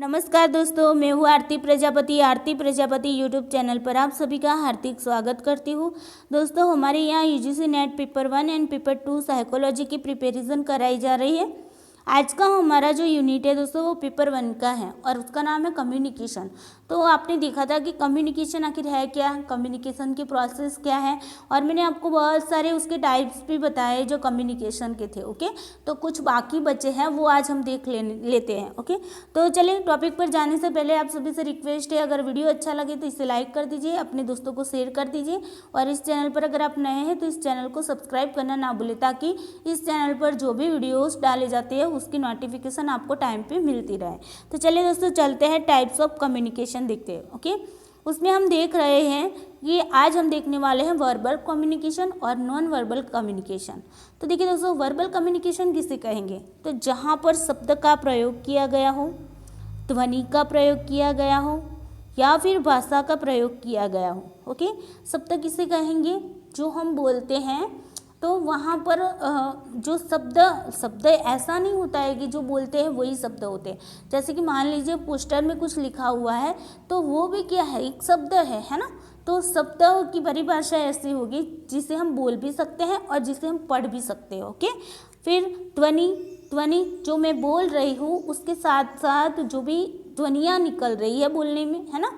नमस्कार दोस्तों, मैं हूँ आरती प्रजापति यूट्यूब चैनल पर आप सभी का हार्दिक स्वागत करती हूँ। दोस्तों, हमारे यहाँ UGC net paper 1 and paper 2 psychology की प्रिपरेशन कराई जा रही है। आज का हमारा जो यूनिट है दोस्तों वो पेपर 1 का है और उसका नाम है कम्युनिकेशन। तो आपने देखा था कि कम्युनिकेशन आखिर है क्या, कम्युनिकेशन की प्रोसेस क्या है, और मैंने आपको बहुत सारे उसके टाइप्स भी बताए जो कम्युनिकेशन के थे। ओके, तो कुछ बाकी बचे हैं वो आज हम देख लेते हैं। ओके, तो चलिए टॉपिक पर जाने से पहले आप सभी से रिक्वेस्ट है, अगर वीडियो अच्छा लगे तो इसे लाइक कर दीजिए, अपने दोस्तों को शेयर कर दीजिए, और इस चैनल पर अगर आप नए हैं तो इस चैनल को सब्सक्राइब करना ना भूलें, ताकि इस चैनल पर जो भी वीडियोस डाले जाते हैं उसकी नोटिफिकेशन आपको टाइम पे मिलती रहे। तो चलिए दोस्तों चलते हैं, टाइप्स ऑफ कम्युनिकेशन देखते हैं। ओके, उसमें हम देख रहे हैं कि आज हम देखने वाले हैं वर्बल कम्युनिकेशन और नॉन वर्बल कम्युनिकेशन। तो देखिए दोस्तों, वर्बल कम्युनिकेशन किसे कहेंगे, तो जहाँ पर शब्द का प्रयोग किया गया हो, ध्वनि का प्रयोग किया गया हो, या फिर भाषा का प्रयोग किया गया हो। ओके, शब्द किसे कहेंगे, जो हम बोलते हैं तो वहाँ पर जो शब्द ऐसा नहीं होता है कि जो बोलते हैं वही शब्द होते हैं। जैसे कि मान लीजिए पोस्टर में कुछ लिखा हुआ है तो वो भी क्या है, एक शब्द है ना। तो शब्द की परिभाषा ऐसी होगी जिसे हम बोल भी सकते हैं और जिसे हम पढ़ भी सकते हैं। ओके, फिर ध्वनि जो मैं बोल रही हूँ उसके साथ साथ जो भी ध्वनियाँ निकल रही है बोलने में, है ना,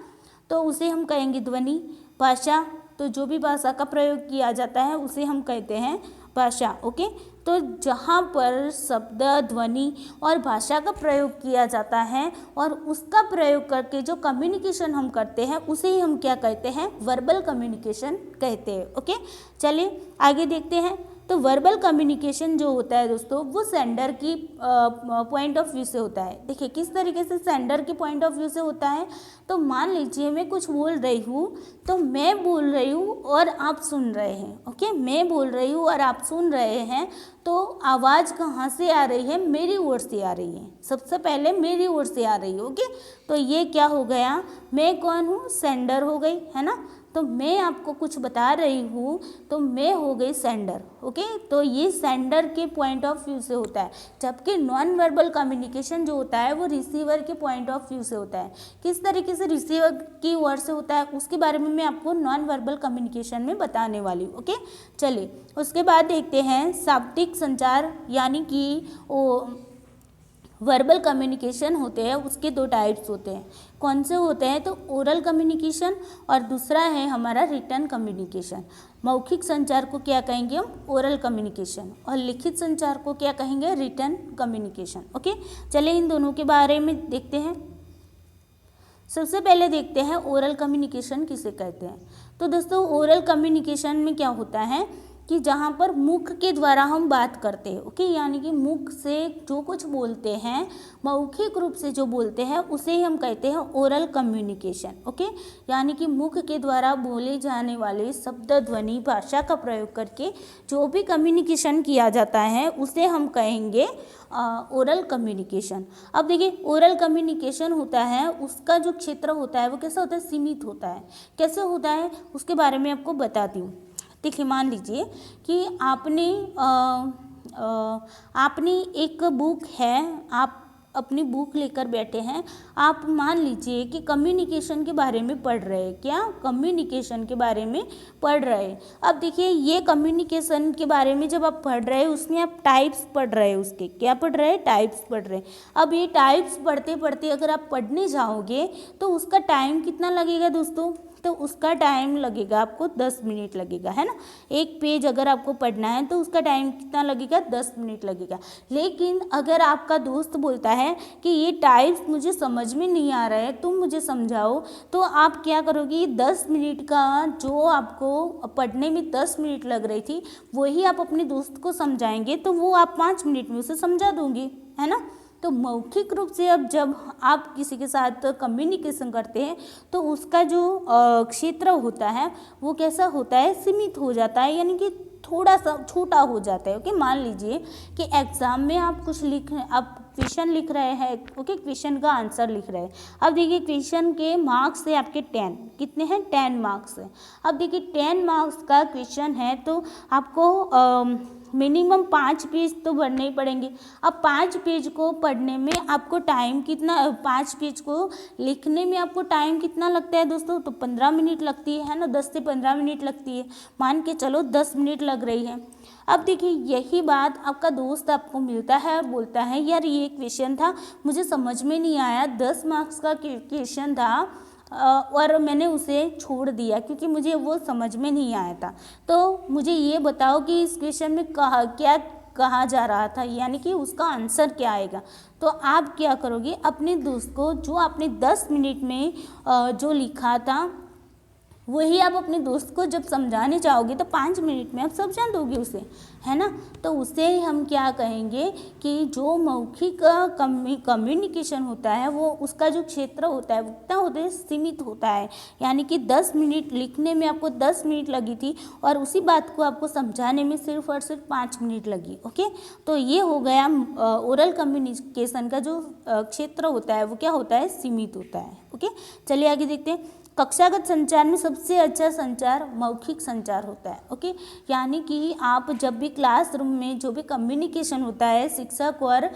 तो उसे हम कहेंगे ध्वनि। भाषा, तो जो भी भाषा का प्रयोग किया जाता है उसे हम कहते हैं भाषा। ओके, तो जहाँ पर शब्द, ध्वनि और भाषा का प्रयोग किया जाता है और उसका प्रयोग करके जो कम्युनिकेशन हम करते हैं उसे ही हम क्या कहते हैं, वर्बल कम्युनिकेशन कहते हैं। ओके, चलिए आगे देखते हैं। तो वर्बल कम्युनिकेशन जो होता है दोस्तों वो सेंडर की पॉइंट ऑफ व्यू से होता है। देखिए किस तरीके से सेंडर की पॉइंट ऑफ व्यू से होता है। तो मान लीजिए मैं कुछ बोल रही हूँ, तो मैं बोल रही हूँ और आप सुन रहे हैं। ओके, मैं बोल रही हूँ और आप सुन रहे हैं, तो आवाज़ कहाँ से आ रही है, मेरी ओर से आ रही है। सबसे पहले मेरी ओर से आ रही है। ओके, तो ये क्या हो गया, मैं कौन हूँ, सेंडर हो गई, है ना। तो मैं आपको कुछ बता रही हूँ तो मैं हो गई सेंडर। ओके, तो ये सेंडर के पॉइंट ऑफ व्यू से होता है, जबकि नॉन वर्बल कम्युनिकेशन जो होता है वो रिसीवर के पॉइंट ऑफ व्यू से होता है। किस तरीके से रिसीवर की ओर से होता है उसके बारे में मैं आपको नॉन वर्बल कम्युनिकेशन में बताने वाली हूँ। ओके, चलिए उसके बाद देखते हैं शाब्दिक संचार, यानी कि वर्बल कम्युनिकेशन होते हैं उसके दो टाइप्स होते हैं। कौन से होते हैं, तो ओरल कम्युनिकेशन और दूसरा है हमारा रिटन कम्युनिकेशन। मौखिक संचार को क्या कहेंगे हम, ओरल कम्युनिकेशन, और लिखित संचार को क्या कहेंगे, रिटन कम्युनिकेशन। ओके, चलिए इन दोनों के बारे में देखते हैं। सबसे पहले देखते हैं ओरल कम्युनिकेशन किसे कहते हैं। तो दोस्तों ओरल कम्युनिकेशन में क्या होता है कि जहाँ पर मुख के द्वारा हम बात करते हैं। ओके, यानी कि मुख से जो कुछ बोलते हैं, मौखिक रूप से जो बोलते हैं उसे ही हम कहते हैं ओरल कम्युनिकेशन। ओके, यानी कि मुख के द्वारा बोले जाने वाले शब्द, ध्वनि, भाषा का प्रयोग करके जो भी कम्युनिकेशन किया जाता है उसे हम कहेंगे ओरल कम्युनिकेशन। अब देखिए ओरल कम्युनिकेशन होता है, उसका जो क्षेत्र होता है वो कैसा होता है, सीमित होता है। कैसे होता है उसके बारे में आपको बताती हूँ। देखिए मान लीजिए कि आपने एक बुक है, आप अपनी बुक लेकर बैठे हैं, आप मान लीजिए कि कम्युनिकेशन के बारे में पढ़ रहे हैं। क्या, कम्युनिकेशन के बारे में पढ़ रहे हैं। अब देखिए ये कम्युनिकेशन के बारे में जब आप पढ़ रहे हैं उसमें आप टाइप्स पढ़ रहे हैं, उसके क्या पढ़ रहे हैं, टाइप्स पढ़ रहे हैं। अब ये टाइप्स पढ़ते पढ़ते अगर आप पढ़ने जाओगे तो उसका टाइम कितना लगेगा दोस्तों, तो उसका टाइम लगेगा आपको 10 मिनट लगेगा, है ना। एक पेज अगर आपको पढ़ना है तो उसका टाइम कितना लगेगा, 10 मिनट लगेगा। लेकिन अगर आपका दोस्त बोलता है कि ये टाइप्स मुझे समझ में नहीं आ रहा है, तुम मुझे समझाओ, तो आप क्या करोगे, 10 मिनट का जो आपको पढ़ने में 10 मिनट लग रही थी वही आप अपने दोस्त को समझाएंगे तो वो आप 5 मिनट में उसे समझा दोगे, है ना। तो मौखिक रूप से अब जब आप किसी के साथ कम्युनिकेशन करते हैं तो उसका जो क्षेत्र होता है वो कैसा होता है, सीमित हो जाता है, यानी कि थोड़ा सा छोटा हो जाता है। ओके, मान लीजिए कि एग्ज़ाम में आप कुछ आप क्वेश्चन लिख रहे हैं, ओके, क्वेश्चन का आंसर लिख रहे हैं। अब देखिए क्वेश्चन के मार्क्स है आपके 10, कितने हैं 10 मार्क्स है। अब देखिए 10 मार्क्स का क्वेश्चन है तो आपको मिनिमम 5 पेज तो पढ़ने ही पड़ेंगे। अब 5 पेज को पढ़ने में आपको टाइम कितना, 5 पेज को लिखने में आपको टाइम कितना लगता है दोस्तों, तो 15 मिनट लगती है ना, 10 से 15 मिनट लगती है, मान के चलो 10 मिनट लग रही है। अब देखिए यही बात आपका दोस्त आपको मिलता है और बोलता है यार ये क्वेश्चन था मुझे समझ में नहीं आया, 10 मार्क्स का क्वेश्चन था और मैंने उसे छोड़ दिया क्योंकि मुझे वो समझ में नहीं आया था। तो मुझे ये बताओ कि इस क्वेश्चन में क्या कहा जा रहा था, यानी कि उसका आंसर क्या आएगा। तो आप क्या करोगे, अपने दोस्त को जो आपने 10 मिनट में जो लिखा था वही आप अपने दोस्त को जब समझाने चाहोगे तो 5 मिनट में आप समझा दोगे उसे, है ना। तो उसे हम क्या कहेंगे कि जो मौखिक कम्युनिकेशन होता है वो उसका जो क्षेत्र होता है वो कितना होता है, सीमित होता है। यानी कि 10 मिनट लिखने में आपको 10 मिनट लगी थी और उसी बात को आपको समझाने में सिर्फ और सिर्फ 5 मिनट लगी, ओके। तो ये हो गया ओरल कम्युनिकेशन का जो क्षेत्र होता है वो क्या होता है, सीमित होता है, ओके। चलिए आगे देखते हैं। कक्षागत संचार में सबसे अच्छा संचार मौखिक संचार होता है, ओके। यानी कि आप जब भी क्लासरूम में जो भी कम्युनिकेशन होता है शिक्षक और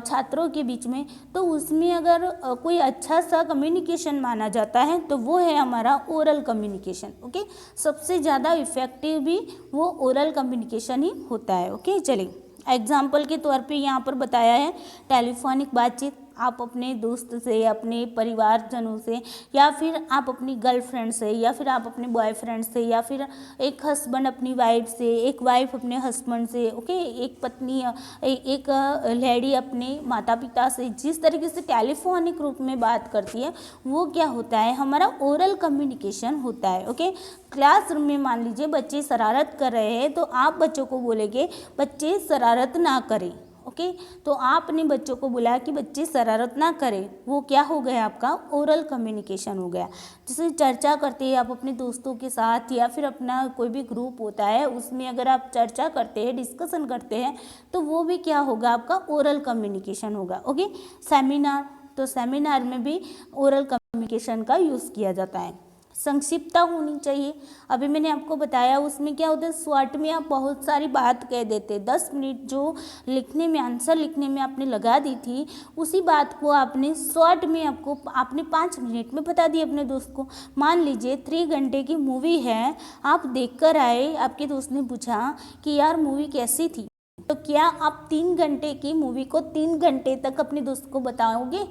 छात्रों के बीच में, तो उसमें अगर कोई अच्छा सा कम्युनिकेशन माना जाता है तो वो है हमारा ओरल कम्युनिकेशन, ओके। सबसे ज़्यादा इफ़ेक्टिव भी वो ओरल कम्युनिकेशन ही होता है, ओके। चलिए एग्जाम्पल के तौर पे यहाँ पर बताया है टेलीफोनिक बातचीत, आप अपने दोस्त से, अपने परिवारजनों से, या फिर आप अपनी गर्लफ्रेंड से, या फिर आप अपने बॉयफ्रेंड से, या फिर एक हस्बैंड अपनी वाइफ से, एक वाइफ अपने हस्बैंड से, ओके, एक पत्नी एक लेडी अपने माता पिता से, जिस तरीके से टेलीफोनिक रूप में बात करती है वो क्या होता है, हमारा ओरल कम्युनिकेशन होता है, ओके। क्लासरूम में मान लीजिए बच्चे शरारत कर रहे हैं तो आप बच्चों को बोलेंगे बच्चे शरारत ना करें, ओके। तो आपने बच्चों को बोला कि बच्चे शरारत ना करें, वो क्या हो गया, आपका ओरल कम्युनिकेशन हो गया। जैसे चर्चा करते हैं आप अपने दोस्तों के साथ, या फिर अपना कोई भी ग्रुप होता है उसमें अगर आप चर्चा करते हैं, डिस्कशन करते हैं, तो वो भी क्या होगा, आपका ओरल कम्युनिकेशन होगा, ओके। सेमिनार, तो सेमिनार में भी ओरल कम्युनिकेशन का यूज़ किया जाता है। संक्षिप्तता होनी चाहिए, अभी मैंने आपको बताया उसमें क्या होता है, शॉर्ट में आप बहुत सारी बात कह देते, 10 मिनट जो लिखने में आंसर लिखने में आपने लगा दी थी उसी बात को आपने शॉर्ट में आपने 5 मिनट में बता दिया अपने दोस्त को। मान लीजिए 3 घंटे की मूवी है, आप देख कर आए, आपके दोस्त ने पूछा कि यार मूवी कैसी थी, तो क्या आप 3 घंटे की मूवी को 3 घंटे तक अपने दोस्त को बताओगे,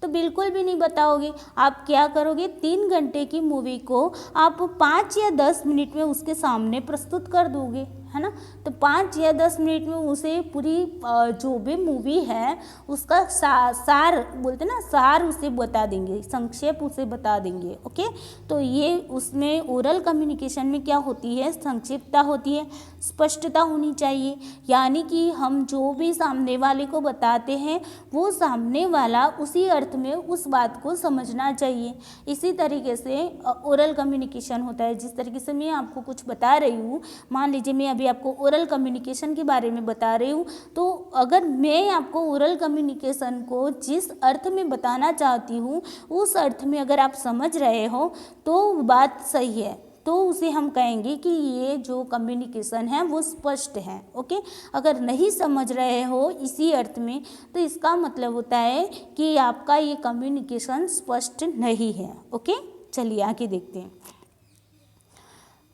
तो बिल्कुल भी नहीं बताओगे। आप क्या करोगे, 3 घंटे की मूवी को आप 5 या 10 मिनट में उसके सामने प्रस्तुत कर दोगे, है ना। तो 5 या 10 मिनट में उसे पूरी जो भी मूवी है उसका सार बोलते ना, सार उसे बता देंगे, संक्षेप उसे बता देंगे, ओके। तो ये उसमें ओरल कम्युनिकेशन में क्या होती है, संक्षिप्तता होती है, स्पष्टता होनी चाहिए। यानी कि हम जो भी सामने वाले को बताते हैं वो सामने वाला उसी अर्थ में उस बात को समझना चाहिए। इसी तरीके से ओरल कम्युनिकेशन होता है। जिस तरीके से मैं आपको कुछ बता रही हूँ, मान लीजिए मैं अभी आपको ओरल कम्युनिकेशन के बारे में बता रही हूँ, तो अगर मैं आपको ओरल कम्युनिकेशन को जिस अर्थ में बताना चाहती हूँ उस अर्थ में अगर आप समझ रहे हो तो बात सही है, तो उसे हम कहेंगे कि ये जो कम्युनिकेशन है वो स्पष्ट है, ओके। अगर नहीं समझ रहे हो इसी अर्थ में तो इसका मतलब होता है कि आपका ये कम्युनिकेशन स्पष्ट नहीं है, ओके। चलिए आगे देखते हैं।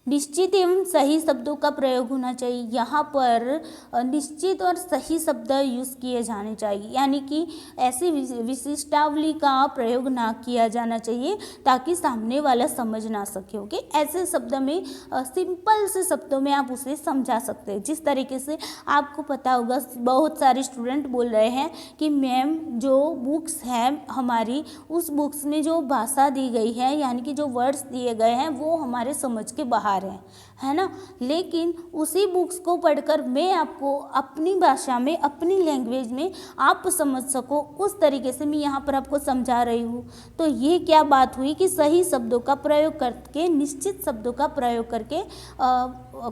निश्चित एवं सही शब्दों का प्रयोग होना चाहिए। यहाँ पर निश्चित और सही शब्द यूज़ किए जाने चाहिए, यानी कि ऐसी विशिष्टावली का प्रयोग ना किया जाना चाहिए ताकि सामने वाला समझ ना सके, ओके। ऐसे शब्द में सिंपल से शब्दों में आप उसे समझा सकते हैं। जिस तरीके से आपको पता होगा बहुत सारे स्टूडेंट बोल रहे हैं कि मैम जो बुक्स हैं हमारी, उस बुक्स में जो भाषा दी गई है यानी कि जो वर्ड्स दिए गए हैं वो हमारे समझ के बाहर है ना। लेकिन उसी बुक्स को पढ़कर मैं आपको अपनी भाषा में, अपनी लैंग्वेज में आप समझ सको उस तरीके से मैं यहाँ पर आपको समझा रही हूँ। तो ये क्या बात हुई कि सही शब्दों का प्रयोग करके, निश्चित शब्दों का प्रयोग करके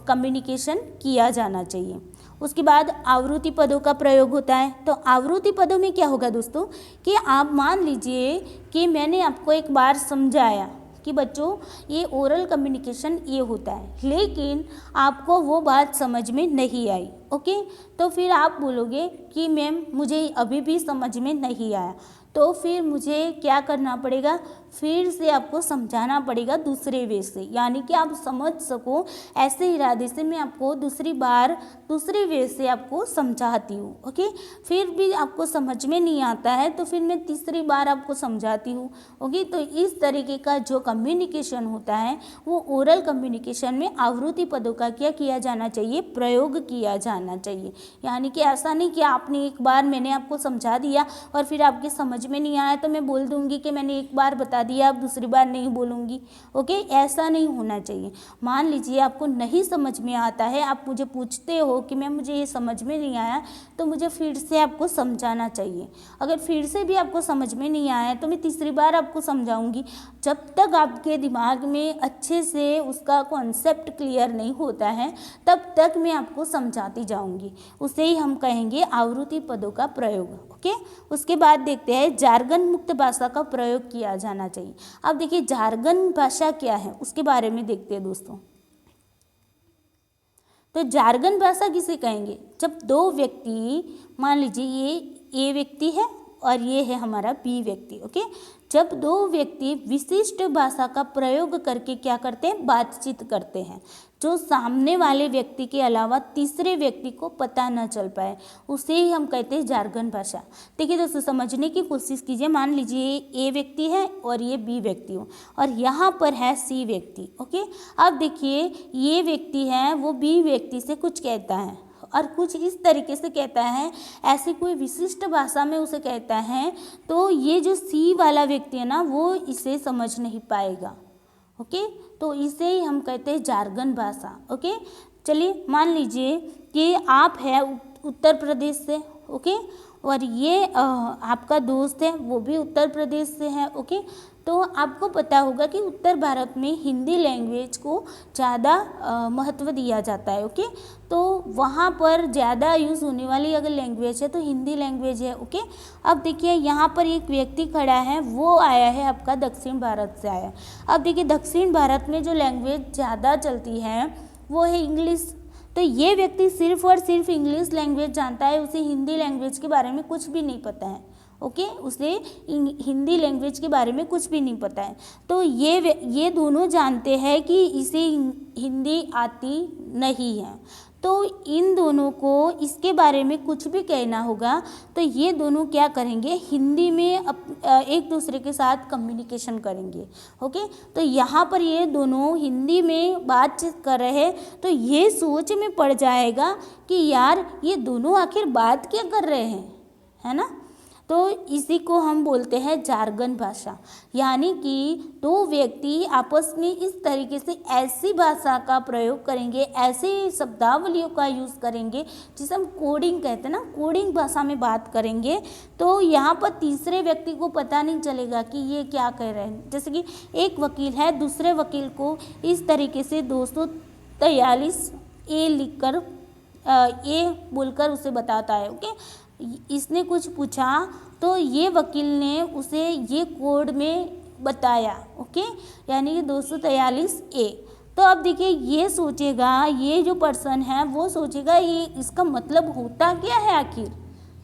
कम्युनिकेशन किया जाना चाहिए। उसके बाद आवृत्ति पदों का प्रयोग होता है। तो आवृत्ति पदों में क्या होगा दोस्तों कि आप मान लीजिए कि मैंने आपको एक बार समझाया कि बच्चों ये ओरल कम्युनिकेशन ये होता है, लेकिन आपको वो बात समझ में नहीं आई, ओके, तो फिर आप बोलोगे कि मैम मुझे अभी भी समझ में नहीं आया, तो फिर मुझे क्या करना पड़ेगा, फिर से आपको समझाना पड़ेगा दूसरे वे से, यानी कि आप समझ सको ऐसे इरादे से मैं आपको दूसरी बार दूसरे वे से आपको समझाती हूँ, ओके। फिर भी आपको समझ में नहीं आता है तो फिर मैं तीसरी बार आपको समझाती हूँ, ओके। तो इस तरीके का जो कम्युनिकेशन होता है वो ओरल कम्युनिकेशन में आवृत्ति पदों का क्या किया जाना चाहिए, प्रयोग किया जाना चाहिए। यानी कि ऐसा नहीं कि आपने एक बार मैंने आपको समझा दिया और फिर आपके समझ में नहीं आया तो मैं बोल दूंगी कि मैंने एक बार बता दिया, अब दूसरी बार नहीं बोलूँगी, ओके, ऐसा नहीं होना चाहिए। मान लीजिए आपको नहीं समझ में आता है, आप मुझे पूछते हो कि मैम मुझे ये समझ में नहीं आया, तो मुझे फिर से आपको समझाना चाहिए। अगर फिर से भी आपको समझ में नहीं आया तो मैं तीसरी बार आपको समझाऊंगी। जब तक आपके दिमाग में अच्छे से उसका कॉन्सेप्ट क्लियर नहीं होता है तब तक मैं आपको समझाती जाऊंगी, उसे ही हम कहेंगे आवृत्ति पदों का प्रयोग, ओके। उसके बाद देखते हैं जार्गन मुक्त भाषा का प्रयोग किया जाना चाहिए। अब देखिए जार्गन भाषा क्या है उसके बारे में देखते हैं दोस्तों। तो जार्गन भाषा किसे कहेंगे, जब दो व्यक्ति, मान लीजिए ये ए व्यक्ति है और ये है हमारा बी व्यक्ति, ओके, जब दो व्यक्ति विशिष्ट भाषा का प्रयोग करके क्या करते हैं, बातचीत करते हैं, जो सामने वाले व्यक्ति के अलावा तीसरे व्यक्ति को पता न चल पाए, उसे ही हम कहते हैं जार्गन भाषा। देखिए दोस्तों समझने की कोशिश कीजिए। मान लीजिए ए व्यक्ति है और ये बी व्यक्ति हो और यहाँ पर है सी व्यक्ति, ओके। अब देखिए ये व्यक्ति है वो बी व्यक्ति से कुछ कहता है और कुछ इस तरीके से कहता है, ऐसी कोई विशिष्ट भाषा में उसे कहता है, तो ये जो सी वाला व्यक्ति है ना वो इसे समझ नहीं पाएगा, ओके। तो इसे ही हम कहते हैं जार्गन भाषा, ओके। चलिए मान लीजिए कि आप है उत्तर प्रदेश से, ओके, और ये आपका दोस्त है वो भी उत्तर प्रदेश से है, ओके। तो आपको पता होगा कि उत्तर भारत में हिंदी लैंग्वेज को ज़्यादा महत्व दिया जाता है, ओके। तो वहाँ पर ज़्यादा यूज़ होने वाली अगर लैंग्वेज है तो हिंदी लैंग्वेज है, ओके। अब देखिए यहाँ पर एक व्यक्ति खड़ा है, वो आया है आपका दक्षिण भारत से आया। अब देखिए दक्षिण भारत में जो लैंग्वेज ज़्यादा चलती है वो है इंग्लिश। तो ये व्यक्ति सिर्फ और सिर्फ इंग्लिश लैंग्वेज जानता है, उसे हिंदी लैंग्वेज के बारे में कुछ भी नहीं पता है, ओके, उसे हिंदी लैंग्वेज के बारे में कुछ भी नहीं पता है। तो ये दोनों जानते हैं कि इसे हिंदी आती नहीं है, तो इन दोनों को इसके बारे में कुछ भी कहना होगा तो ये दोनों क्या करेंगे, हिंदी में एक दूसरे के साथ कम्युनिकेशन करेंगे, ओके। तो यहाँ पर ये दोनों हिंदी में बातचीत कर रहे हैं तो ये सोच में पड़ जाएगा कि यार ये दोनों आखिर बात क्या कर रहे हैं, है ना। तो इसी को हम बोलते हैं जार्गन भाषा, यानी कि दो व्यक्ति आपस में इस तरीके से ऐसी भाषा का प्रयोग करेंगे, ऐसे शब्दावलियों का यूज़ करेंगे जिसे हम कोडिंग कहते हैं ना, कोडिंग भाषा में बात करेंगे। तो यहाँ पर तीसरे व्यक्ति को पता नहीं चलेगा कि ये क्या कह रहे हैं। जैसे कि एक वकील है दूसरे वकील को इस तरीके से 243 ए लिखकर ए बोलकर उसे बताता है, ओके। इसने कुछ पूछा तो ये वकील ने उसे ये कोड में बताया, ओके, यानी कि 243 ए। तो अब देखिए ये सोचेगा, ये जो पर्सन है वो सोचेगा ये इसका मतलब होता क्या है आखिर,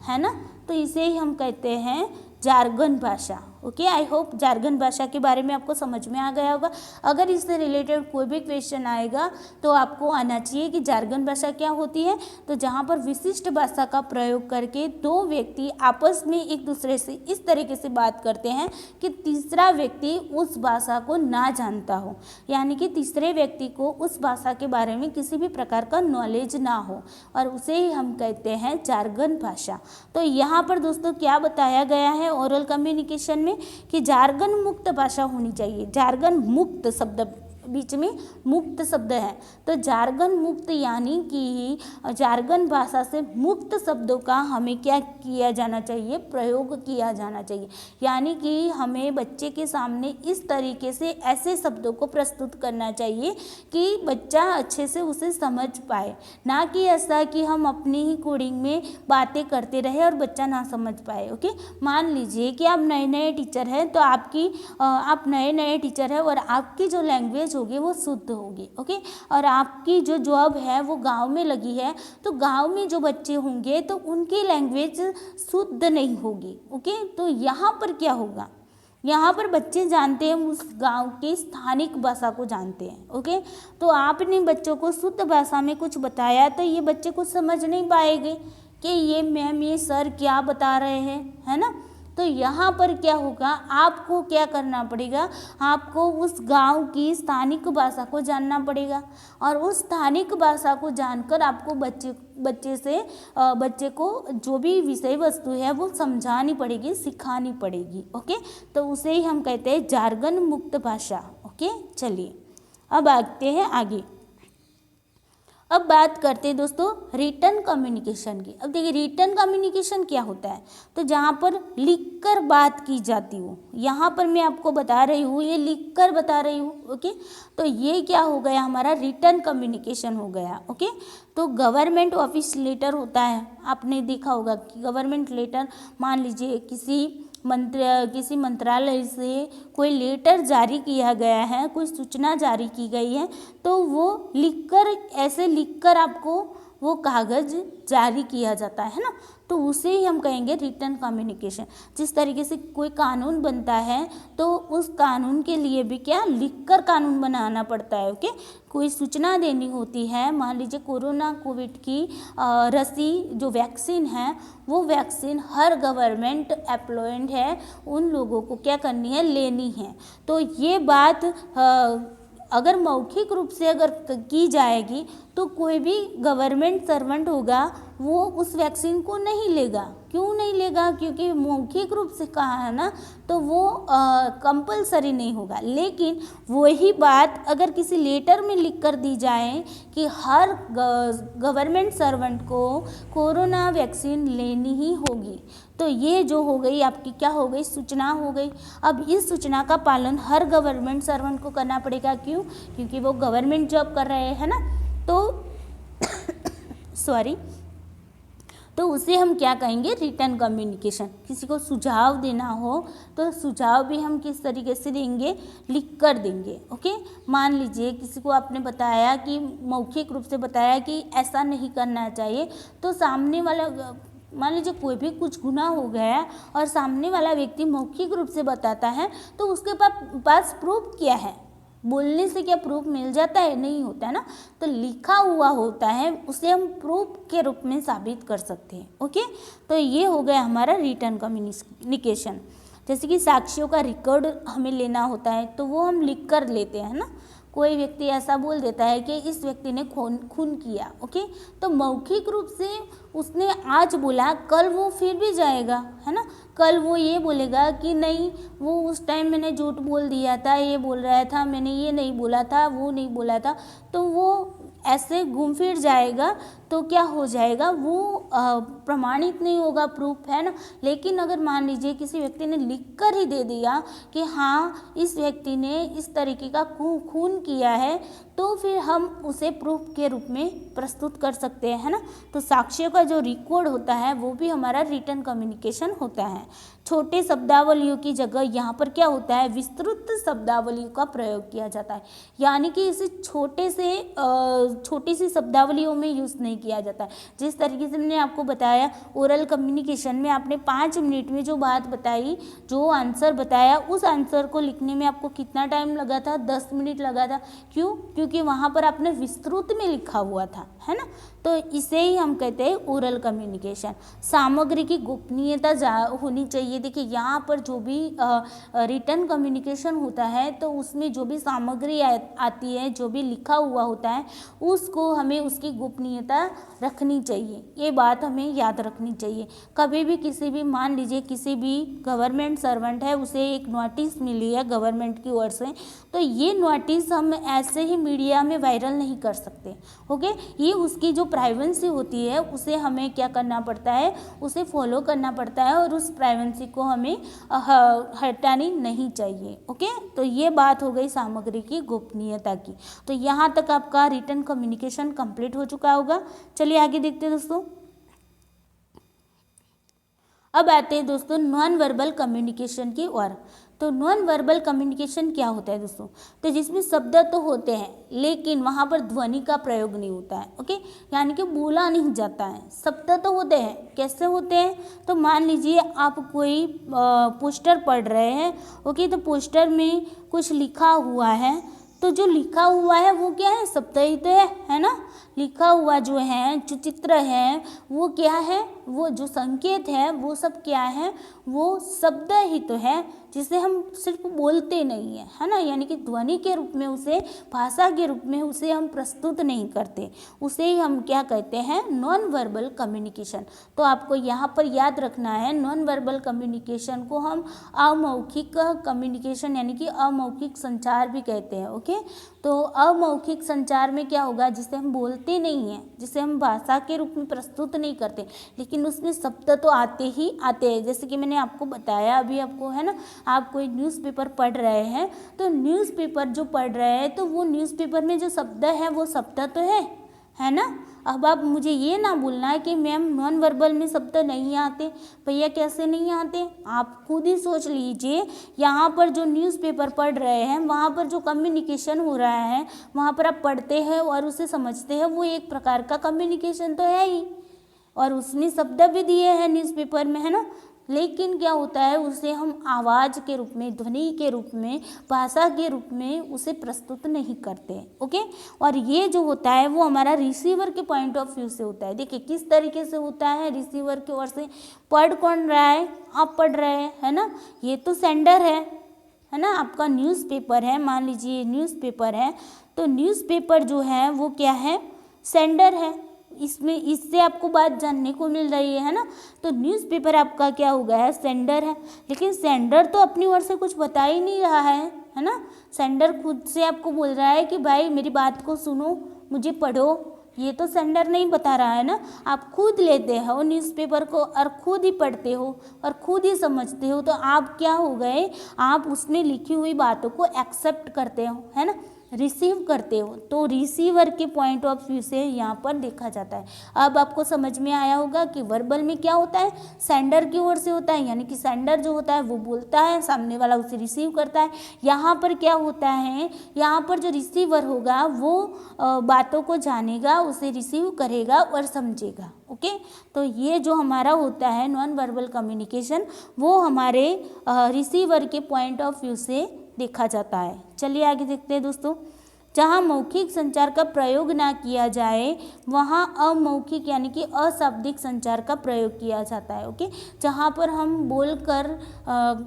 है ना। तो इसे ही हम कहते हैं जार्गन भाषा, ओके। आई होप जार्गन भाषा के बारे में आपको समझ में आ गया होगा। अगर इससे रिलेटेड कोई भी क्वेश्चन आएगा तो आपको आना चाहिए कि जार्गन भाषा क्या होती है। तो जहाँ पर विशिष्ट भाषा का प्रयोग करके दो व्यक्ति आपस में एक दूसरे से इस तरीके से बात करते हैं कि तीसरा व्यक्ति उस भाषा को ना जानता हो, यानी कि तीसरे व्यक्ति को उस भाषा के बारे में किसी भी प्रकार का नॉलेज ना हो, और उसे ही हम कहते हैं जार्गन भाषा। तो यहाँ पर दोस्तों क्या बताया गया है ओरल कम्युनिकेशन में कि जार्गन मुक्त भाषा होनी चाहिए। जार्गन मुक्त शब्द बीच में मुक्त शब्द है। तो जार्गन मुक्त यानी कि जार्गन भाषा से मुक्त शब्दों का हमें क्या किया जाना चाहिए, प्रयोग किया जाना चाहिए। यानी कि हमें बच्चे के सामने इस तरीके से ऐसे शब्दों को प्रस्तुत करना चाहिए कि बच्चा अच्छे से उसे समझ पाए, ना कि ऐसा कि हम अपनी ही कोडिंग में बातें करते रहे और बच्चा ना समझ पाए। ओके, मान लीजिए कि आप नए नए टीचर हैं, तो आप नए नए टीचर हैं और आपकी जो लैंग्वेज होगी वो शुद्ध होगी। ओके, और आपकी जो जॉब है वो गांव में लगी है, तो गांव में जो बच्चे होंगे तो उनकी लैंग्वेज शुद्ध नहीं होगी। ओके, तो यहाँ पर क्या होगा, यहाँ पर बच्चे जानते हैं उस गांव की स्थानिक भाषा को जानते हैं। ओके, तो आपने बच्चों को शुद्ध भाषा में कुछ बताया तो ये बच्चे कुछ समझ नहीं पाएंगे कि ये मैम ये सर क्या बता रहे हैं, है ना। तो यहाँ पर क्या होगा, आपको क्या करना पड़ेगा, आपको उस गांव की स्थानिक भाषा को जानना पड़ेगा और उस स्थानिक भाषा को जानकर आपको बच्चे को जो भी विषय वस्तु है वो समझानी पड़ेगी, सिखानी पड़ेगी। ओके, तो उसे ही हम कहते हैं जार्गन मुक्त भाषा। ओके, चलिए अब आते हैं आगे। अब बात करते हैं दोस्तों रिटन कम्युनिकेशन की। अब देखिए रिटन कम्युनिकेशन क्या होता है, तो जहाँ पर लिखकर बात की जाती हो, यहाँ पर मैं आपको बता रही हूँ, ये लिखकर बता रही हूँ। ओके, तो ये क्या हो गया, हमारा रिटन कम्युनिकेशन हो गया। ओके, तो गवर्नमेंट ऑफिस लेटर होता है, आपने देखा होगा कि गवर्नमेंट लेटर, मान लीजिए किसी मंत्रालय से कोई लेटर जारी किया गया है, कोई सूचना जारी की गई है, तो वो ऐसे लिखकर आपको वो कागज़ जारी किया जाता है ना, तो उसे ही हम कहेंगे रिटन कम्युनिकेशन। जिस तरीके से कोई कानून बनता है तो उस कानून के लिए भी क्या लिखकर कानून बनाना पड़ता है। ओके, कोई सूचना देनी होती है, मान लीजिए कोविड की रसी जो वैक्सीन है, वो वैक्सीन हर गवर्नमेंट एम्प्लॉयड है उन लोगों को क्या करनी है, लेनी है। तो ये बात अगर मौखिक रूप से अगर की जाएगी तो कोई भी गवर्नमेंट सर्वेंट होगा वो उस वैक्सीन को नहीं लेगा। क्यों नहीं लेगा, क्योंकि मौखिक रूप से कहा है ना, तो वो कंपलसरी नहीं होगा। लेकिन वही बात अगर किसी लेटर में लिख कर दी जाए कि हर गवर्नमेंट सर्वेंट को कोरोना वैक्सीन लेनी ही होगी, तो ये जो हो गई आपकी क्या हो गई, सूचना हो गई। अब इस सूचना का पालन हर गवर्नमेंट सर्वेंट को करना पड़ेगा। क्यों, क्योंकि वो गवर्नमेंट जॉब कर रहे हैं ना, तो तो उसे हम क्या कहेंगे, रिटन कम्युनिकेशन। किसी को सुझाव देना हो तो सुझाव भी हम किस तरीके से देंगे, लिख कर देंगे। ओके, मान लीजिए किसी को आपने बताया कि मौखिक रूप से बताया कि ऐसा नहीं करना चाहिए, तो सामने वाला, मान लीजिए कोई भी कुछ गुनाह हो गया और सामने वाला व्यक्ति मौखिक रूप से बताता है, तो उसके पास प्रूफ क्या है, बोलने से क्या प्रूफ मिल जाता है, नहीं होता है ना, तो लिखा हुआ होता है, उसे हम प्रूफ के रूप में साबित कर सकते हैं। ओके, तो ये हो गया हमारा रिटन कम्युनिकेशन। जैसे कि साक्ष्यों का रिकॉर्ड हमें लेना होता है, तो वो हम लिख कर लेते हैं ना। कोई व्यक्ति ऐसा बोल देता है कि इस व्यक्ति ने खून किया। ओके, तो मौखिक रूप से उसने आज बोला, कल वो फिर भी जाएगा, है ना, कल वो ये बोलेगा कि नहीं, वो उस टाइम मैंने झूठ बोल दिया था, ये बोल रहा था, मैंने ये नहीं बोला था, वो नहीं बोला था, तो वो ऐसे घूम फिर जाएगा, तो क्या हो जाएगा, वो प्रमाणित नहीं होगा, प्रूफ, है ना। लेकिन अगर मान लीजिए किसी व्यक्ति ने लिखकर ही दे दिया कि हाँ इस व्यक्ति ने इस तरीके का खून किया है, तो फिर हम उसे प्रूफ के रूप में प्रस्तुत कर सकते हैं, है ना। तो साक्ष्यों का जो रिकॉर्ड होता है वो भी हमारा रिटन कम्युनिकेशन होता है। छोटे शब्दावलियों की जगह यहाँ पर क्या होता है, विस्तृत शब्दावलियों का प्रयोग किया जाता है। यानी कि इसे छोटी सी शब्दावलियों में यूज़ नहीं किया जाता है। जिस तरीके से मैंने आपको बताया ओरल कम्युनिकेशन में, आपने 5 मिनट में जो बात बताई, जो आंसर बताया, उस आंसर को लिखने में आपको कितना टाइम लगा था, 10 मिनट लगा था। क्यों, क्योंकि वहाँ पर आपने विस्तृत में लिखा हुआ था, है ना। तो इसे ही हम कहते हैं ओरल कम्युनिकेशन। सामग्री की गोपनीयता होनी चाहिए। देखिए यहाँ पर जो भी रिटन कम्युनिकेशन होता है तो उसमें जो भी सामग्री आती है, जो भी लिखा हुआ होता है, उसको हमें उसकी गोपनीयता रखनी चाहिए। ये बात हमें याद रखनी चाहिए। कभी भी किसी भी, मान लीजिए किसी भी गवर्नमेंट सर्वेंट है, उसे एक नोटिस मिली है गवर्नमेंट की ओर से, तो ये नोटिस हम ऐसे ही मीडिया में वायरल नहीं कर सकते। ओके, ये उसकी जो प्राइवेसी होती है उसे हमें क्या करना पड़ता है, उसे फॉलो करना पड़ता है और उस प्राइवेसी को हमें हटानी नहीं चाहिए। ओके, तो ये बात हो गई सामग्री की गोपनीयता की। तो यहाँ तक आपका रिटन कम्युनिकेशन कंप्लीट हो चुका होगा। चलिए आगे देखते हैं दोस्तों। अब आते हैं दोस्तों नॉन वर्बल कम्युनिकेशन की ओर। तो नॉन वर्बल कम्युनिकेशन क्या होता है दोस्तों, तो जिसमें शब्द तो होते हैं लेकिन वहाँ पर ध्वनि का प्रयोग नहीं होता है। ओके, यानी कि बोला नहीं जाता है। शब्द तो होते हैं, कैसे होते हैं, तो मान लीजिए आप कोई पोस्टर पढ़ रहे हैं। ओके, तो पोस्टर में कुछ लिखा हुआ है, तो जो लिखा हुआ है वो क्या है, शब्द ही तो है ना। लिखा हुआ जो है, जो चित्र है वो क्या है, वो जो संकेत है वो सब क्या है, वो शब्द ही तो है, जिसे हम सिर्फ बोलते नहीं हैं, है ना। यानी कि ध्वनि के रूप में उसे, भाषा के रूप में उसे हम प्रस्तुत नहीं करते, उसे ही हम क्या कहते हैं, नॉन वर्बल कम्युनिकेशन। तो आपको यहाँ पर याद रखना है, नॉन वर्बल कम्युनिकेशन को हम अमौखिक कम्युनिकेशन यानी कि अमौखिक संचार भी कहते हैं। ओके, तो अमौखिक संचार में क्या होगा, जिसे हम बोलते नहीं हैं, जिसे हम भाषा के रूप में प्रस्तुत नहीं करते, लेकिन उसमें शब्द तो आते ही आते हैं। जैसे कि मैंने आपको बताया अभी आपको, है ना, आप कोई न्यूज़पेपर पढ़ रहे हैं, तो न्यूज़पेपर जो पढ़ रहे हैं तो वो न्यूज़पेपर में जो शब्द है वो शब्द तो है ना। अब आप मुझे ये ना बोलना है कि मैम नॉन वर्बल में शब्द नहीं आते। भैया कैसे नहीं आते, आप खुद ही सोच लीजिए। यहाँ पर जो न्यूज़पेपर पढ़ रहे हैं, वहाँ पर जो कम्युनिकेशन हो रहा है, वहाँ पर आप पढ़ते हैं और उसे समझते हैं, वो एक प्रकार का कम्युनिकेशन तो है ही, और उसमें शब्द भी दिए हैं न्यूज़पेपर में, है ना। लेकिन क्या होता है, उसे हम आवाज़ के रूप में, ध्वनि के रूप में, भाषा के रूप में उसे प्रस्तुत नहीं करते। ओके, और ये जो होता है वो हमारा रिसीवर के पॉइंट ऑफ व्यू से होता है। देखिए किस तरीके से होता है, रिसीवर की ओर से। पढ़ कौन रहा है, आप पढ़ रहे हैं, है ना। ये तो सेंडर है ना। आपका न्यूज़पेपर है, मान लीजिए न्यूज़पेपर है, तो न्यूज़पेपर जो है वो क्या है, सेंडर है। इसमें इससे आपको बात जानने को मिल रही है ना। तो न्यूज़पेपर आपका क्या हो गया है, सेंडर है। लेकिन सेंडर तो अपनी ओर से कुछ बता ही नहीं रहा है ना। सेंडर खुद से आपको बोल रहा है कि भाई मेरी बात को सुनो, मुझे पढ़ो। ये तो सेंडर नहीं बता रहा है ना। आप खुद लेते हो न्यूज़पेपर को और खुद ही पढ़ते हो और खुद ही समझते हो, तो आप क्या हो गए, आप उसमें लिखी हुई बातों को एक्सेप्ट करते हो, है ना, रिसीव करते हो। तो रिसीवर के पॉइंट ऑफ व्यू से यहाँ पर देखा जाता है। अब आपको समझ में आया होगा कि वर्बल में क्या होता है, सेंडर की ओर से होता है, यानी कि सेंडर जो होता है वो बोलता है, सामने वाला उसे रिसीव करता है। यहाँ पर क्या होता है, यहाँ पर जो रिसीवर होगा वो बातों को जानेगा, उसे रिसीव करेगा और समझेगा। ओके, तो ये जो हमारा होता है नॉन वर्बल कम्युनिकेशन, वो हमारे रिसीवर के पॉइंट ऑफ व्यू से देखा जाता है। चलिए आगे देखते हैं दोस्तों। जहाँ मौखिक संचार का प्रयोग ना किया जाए वहाँ अमौखिक यानी कि अशाब्दिक संचार का प्रयोग किया जाता है। ओके, जहाँ पर हम बोलकर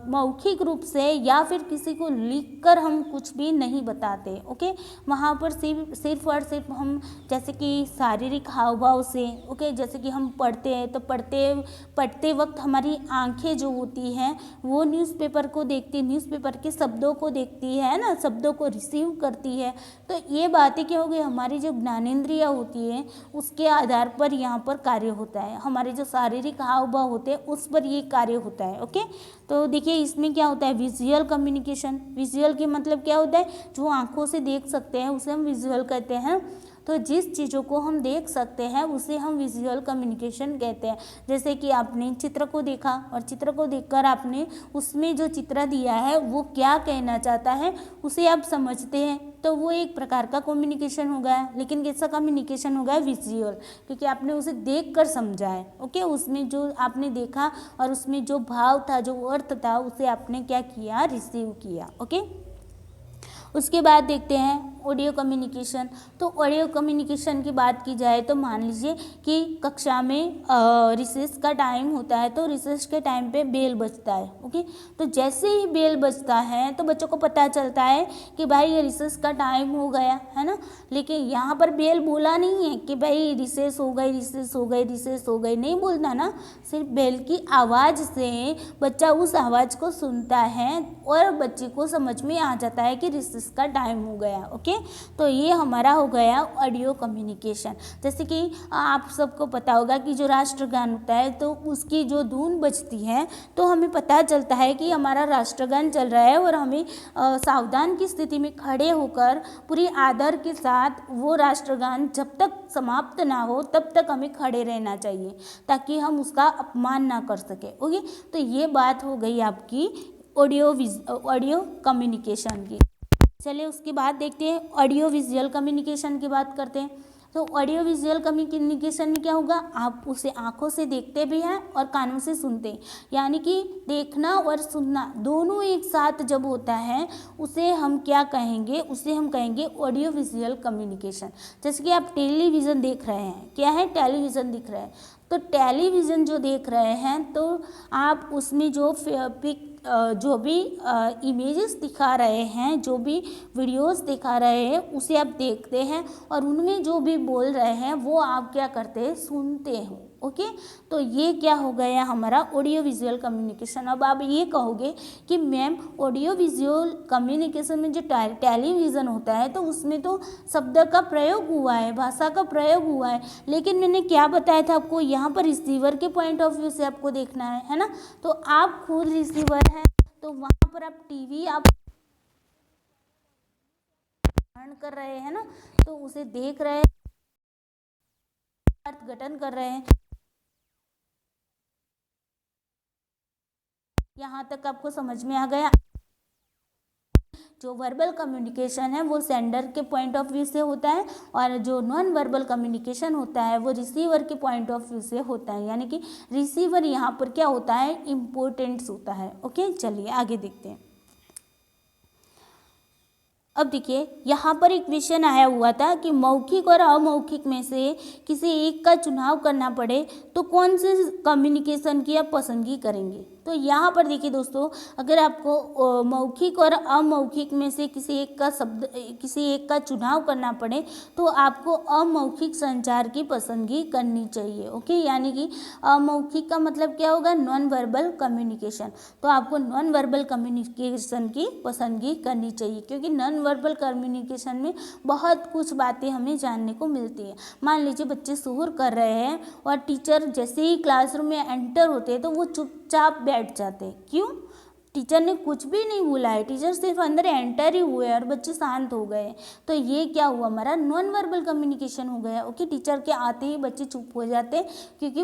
मौखिक रूप से या फिर किसी को लिखकर हम कुछ भी नहीं बताते। ओके, वहाँ पर सिर्फ और सिर्फ हम जैसे कि शारीरिक हाव भाव से, ओके, जैसे कि हम पढ़ते हैं तो पढ़ते वक्त हमारी आंखें जो होती हैं वो न्यूज़पेपर को देखती, न्यूज़पेपर के शब्दों को देखती है ना, शब्दों को रिसीव करती है। तो ये बातें क्या हो गई, हमारी जो ज्ञानेंद्रिय होती है उसके आधार पर यहाँ पर कार्य होता है। हमारे जो शारीरिक हाव भाव होते हैं उस पर ये कार्य होता है। ओके, तो देखिए इसमें क्या होता है, विजुअल कम्युनिकेशन। विजुअल के मतलब क्या होता है, जो आंखों से देख सकते हैं उसे हम विजुअल कहते हैं। तो जिस चीज़ों को हम देख सकते हैं उसे हम विजुअल कम्युनिकेशन कहते हैं। जैसे कि आपने चित्र को देखा और चित्र को देखकर आपने उसमें जो चित्र दिया है वो क्या कहना चाहता है उसे आप समझते हैं, तो वो एक प्रकार का कम्युनिकेशन हो गया। लेकिन कैसा कम्युनिकेशन हो गया, विजुअल, क्योंकि आपने उसे देख कर समझा है। ओके, उसमें जो आपने देखा और उसमें जो भाव था, जो अर्थ था, उसे आपने क्या किया, रिसीव किया। ओके, उसके बाद देखते हैं ऑडियो कम्युनिकेशन। तो ऑडियो कम्युनिकेशन की बात की जाए तो मान लीजिए कि कक्षा में रिसेस का टाइम होता है, तो रिसेस के टाइम पे बेल बजता है। ओके, तो जैसे ही बेल बजता है तो बच्चों को पता चलता है कि भाई ये रिसेस का टाइम हो गया है ना। लेकिन यहाँ पर बेल बोला नहीं है कि भाई रिसेस हो गई, रिसेस हो गई, रिसेस हो गई, नहीं बोलना ना। सिर्फ बेल की आवाज़ से बच्चा उस आवाज़ को सुनता है और बच्चे को समझ में आ जाता है कि रिसेस का टाइम हो गया। ओके, तो ये हमारा हो गया ऑडियो कम्युनिकेशन। जैसे कि आप सबको पता होगा कि जो राष्ट्रगान होता है तो उसकी जो धुन बजती है तो हमें पता चलता है कि हमारा राष्ट्रगान चल रहा है और हमें सावधान की स्थिति में खड़े होकर पूरी आदर के साथ वो राष्ट्रगान जब तक समाप्त ना हो तब तक हमें खड़े रहना चाहिए, ताकि हम उसका अपमान ना कर सके। ओके, तो ये बात हो गई आपकी ऑडियो कम्युनिकेशन की। चलिए उसके बाद देखते हैं ऑडियो विजुअल कम्युनिकेशन की बात करते हैं। तो ऑडियो विजुअल कम्युनिकेशन में क्या होगा, आप उसे आंखों से देखते भी हैं और कानों से सुनते हैं, यानी कि देखना और सुनना दोनों एक साथ जब होता है उसे हम क्या कहेंगे, उसे हम कहेंगे ऑडियो विजुअल कम्युनिकेशन। जैसे कि आप टेलीविज़न देख रहे हैं, क्या है, टेलीविज़न दिख रहा है, तो टेलीविज़न जो देख रहे हैं तो आप उसमें जो भी इमेजेस दिखा रहे हैं, जो भी वीडियोस दिखा रहे हैं उसे आप देखते हैं और उनमें जो भी बोल रहे हैं वो आप क्या करते हैं, सुनते हो। ओके, तो ये क्या हो गया हमारा ऑडियो विजुअल कम्युनिकेशन। अब आप ये कहोगे कि मैम ऑडियो विजुअल कम्युनिकेशन में जो टेलीविज़न होता है तो उसमें तो शब्द का प्रयोग हुआ है, भाषा का प्रयोग हुआ है, लेकिन मैंने क्या बताया था आपको, यहाँ पर रिसीवर के पॉइंट ऑफ व्यू से आपको देखना है ना। तो आप खुद रिसीवर हैं तो वहाँ पर आप टीवी आप ग्रहण कर रहे हैं ना, तो उसे देख रहे हैं, अर्थघटन कर रहे हैं। यहाँ तक आपको समझ में आ गया। जो वर्बल कम्युनिकेशन है वो सेंडर के पॉइंट ऑफ व्यू से होता है और जो नॉन वर्बल कम्युनिकेशन होता है वो रिसीवर के पॉइंट ऑफ व्यू से होता है, यानी कि रिसीवर यहाँ पर क्या होता है, इम्पोर्टेंट्स होता है। ओके, चलिए आगे देखते हैं। अब देखिए यहाँ पर एक क्वेश्चन आया हुआ था कि मौखिक और अमौखिक में से किसी एक का चुनाव करना पड़े तो कौन से कम्युनिकेशन की आप पसंदगी करेंगे। तो यहाँ पर देखिए दोस्तों, अगर आपको मौखिक और अमौखिक में से किसी एक का चुनाव करना पड़े तो आपको अमौखिक संचार की पसंदगी करनी चाहिए। ओके, यानी कि अमौखिक का मतलब क्या होगा, नॉन वर्बल कम्युनिकेशन। तो आपको नॉन वर्बल कम्युनिकेशन की पसंदगी करनी चाहिए, क्योंकि नॉन वर्बल कम्युनिकेशन में बहुत कुछ बातें हमें जानने को मिलती है। मान लीजिए बच्चे शोर कर रहे हैं और टीचर जैसे ही क्लासरूम में एंटर होते हैं तो वो चुपचाप बैठ जाते हैं। क्यों, टीचर ने कुछ भी नहीं बोला है, टीचर सिर्फ अंदर एंटर ही हुए और बच्चे शांत हो गए। तो ये क्या हुआ, हमारा नॉन वर्बल कम्युनिकेशन हो गया। ओके, टीचर के आते ही बच्चे चुप हो जाते हैं, क्योंकि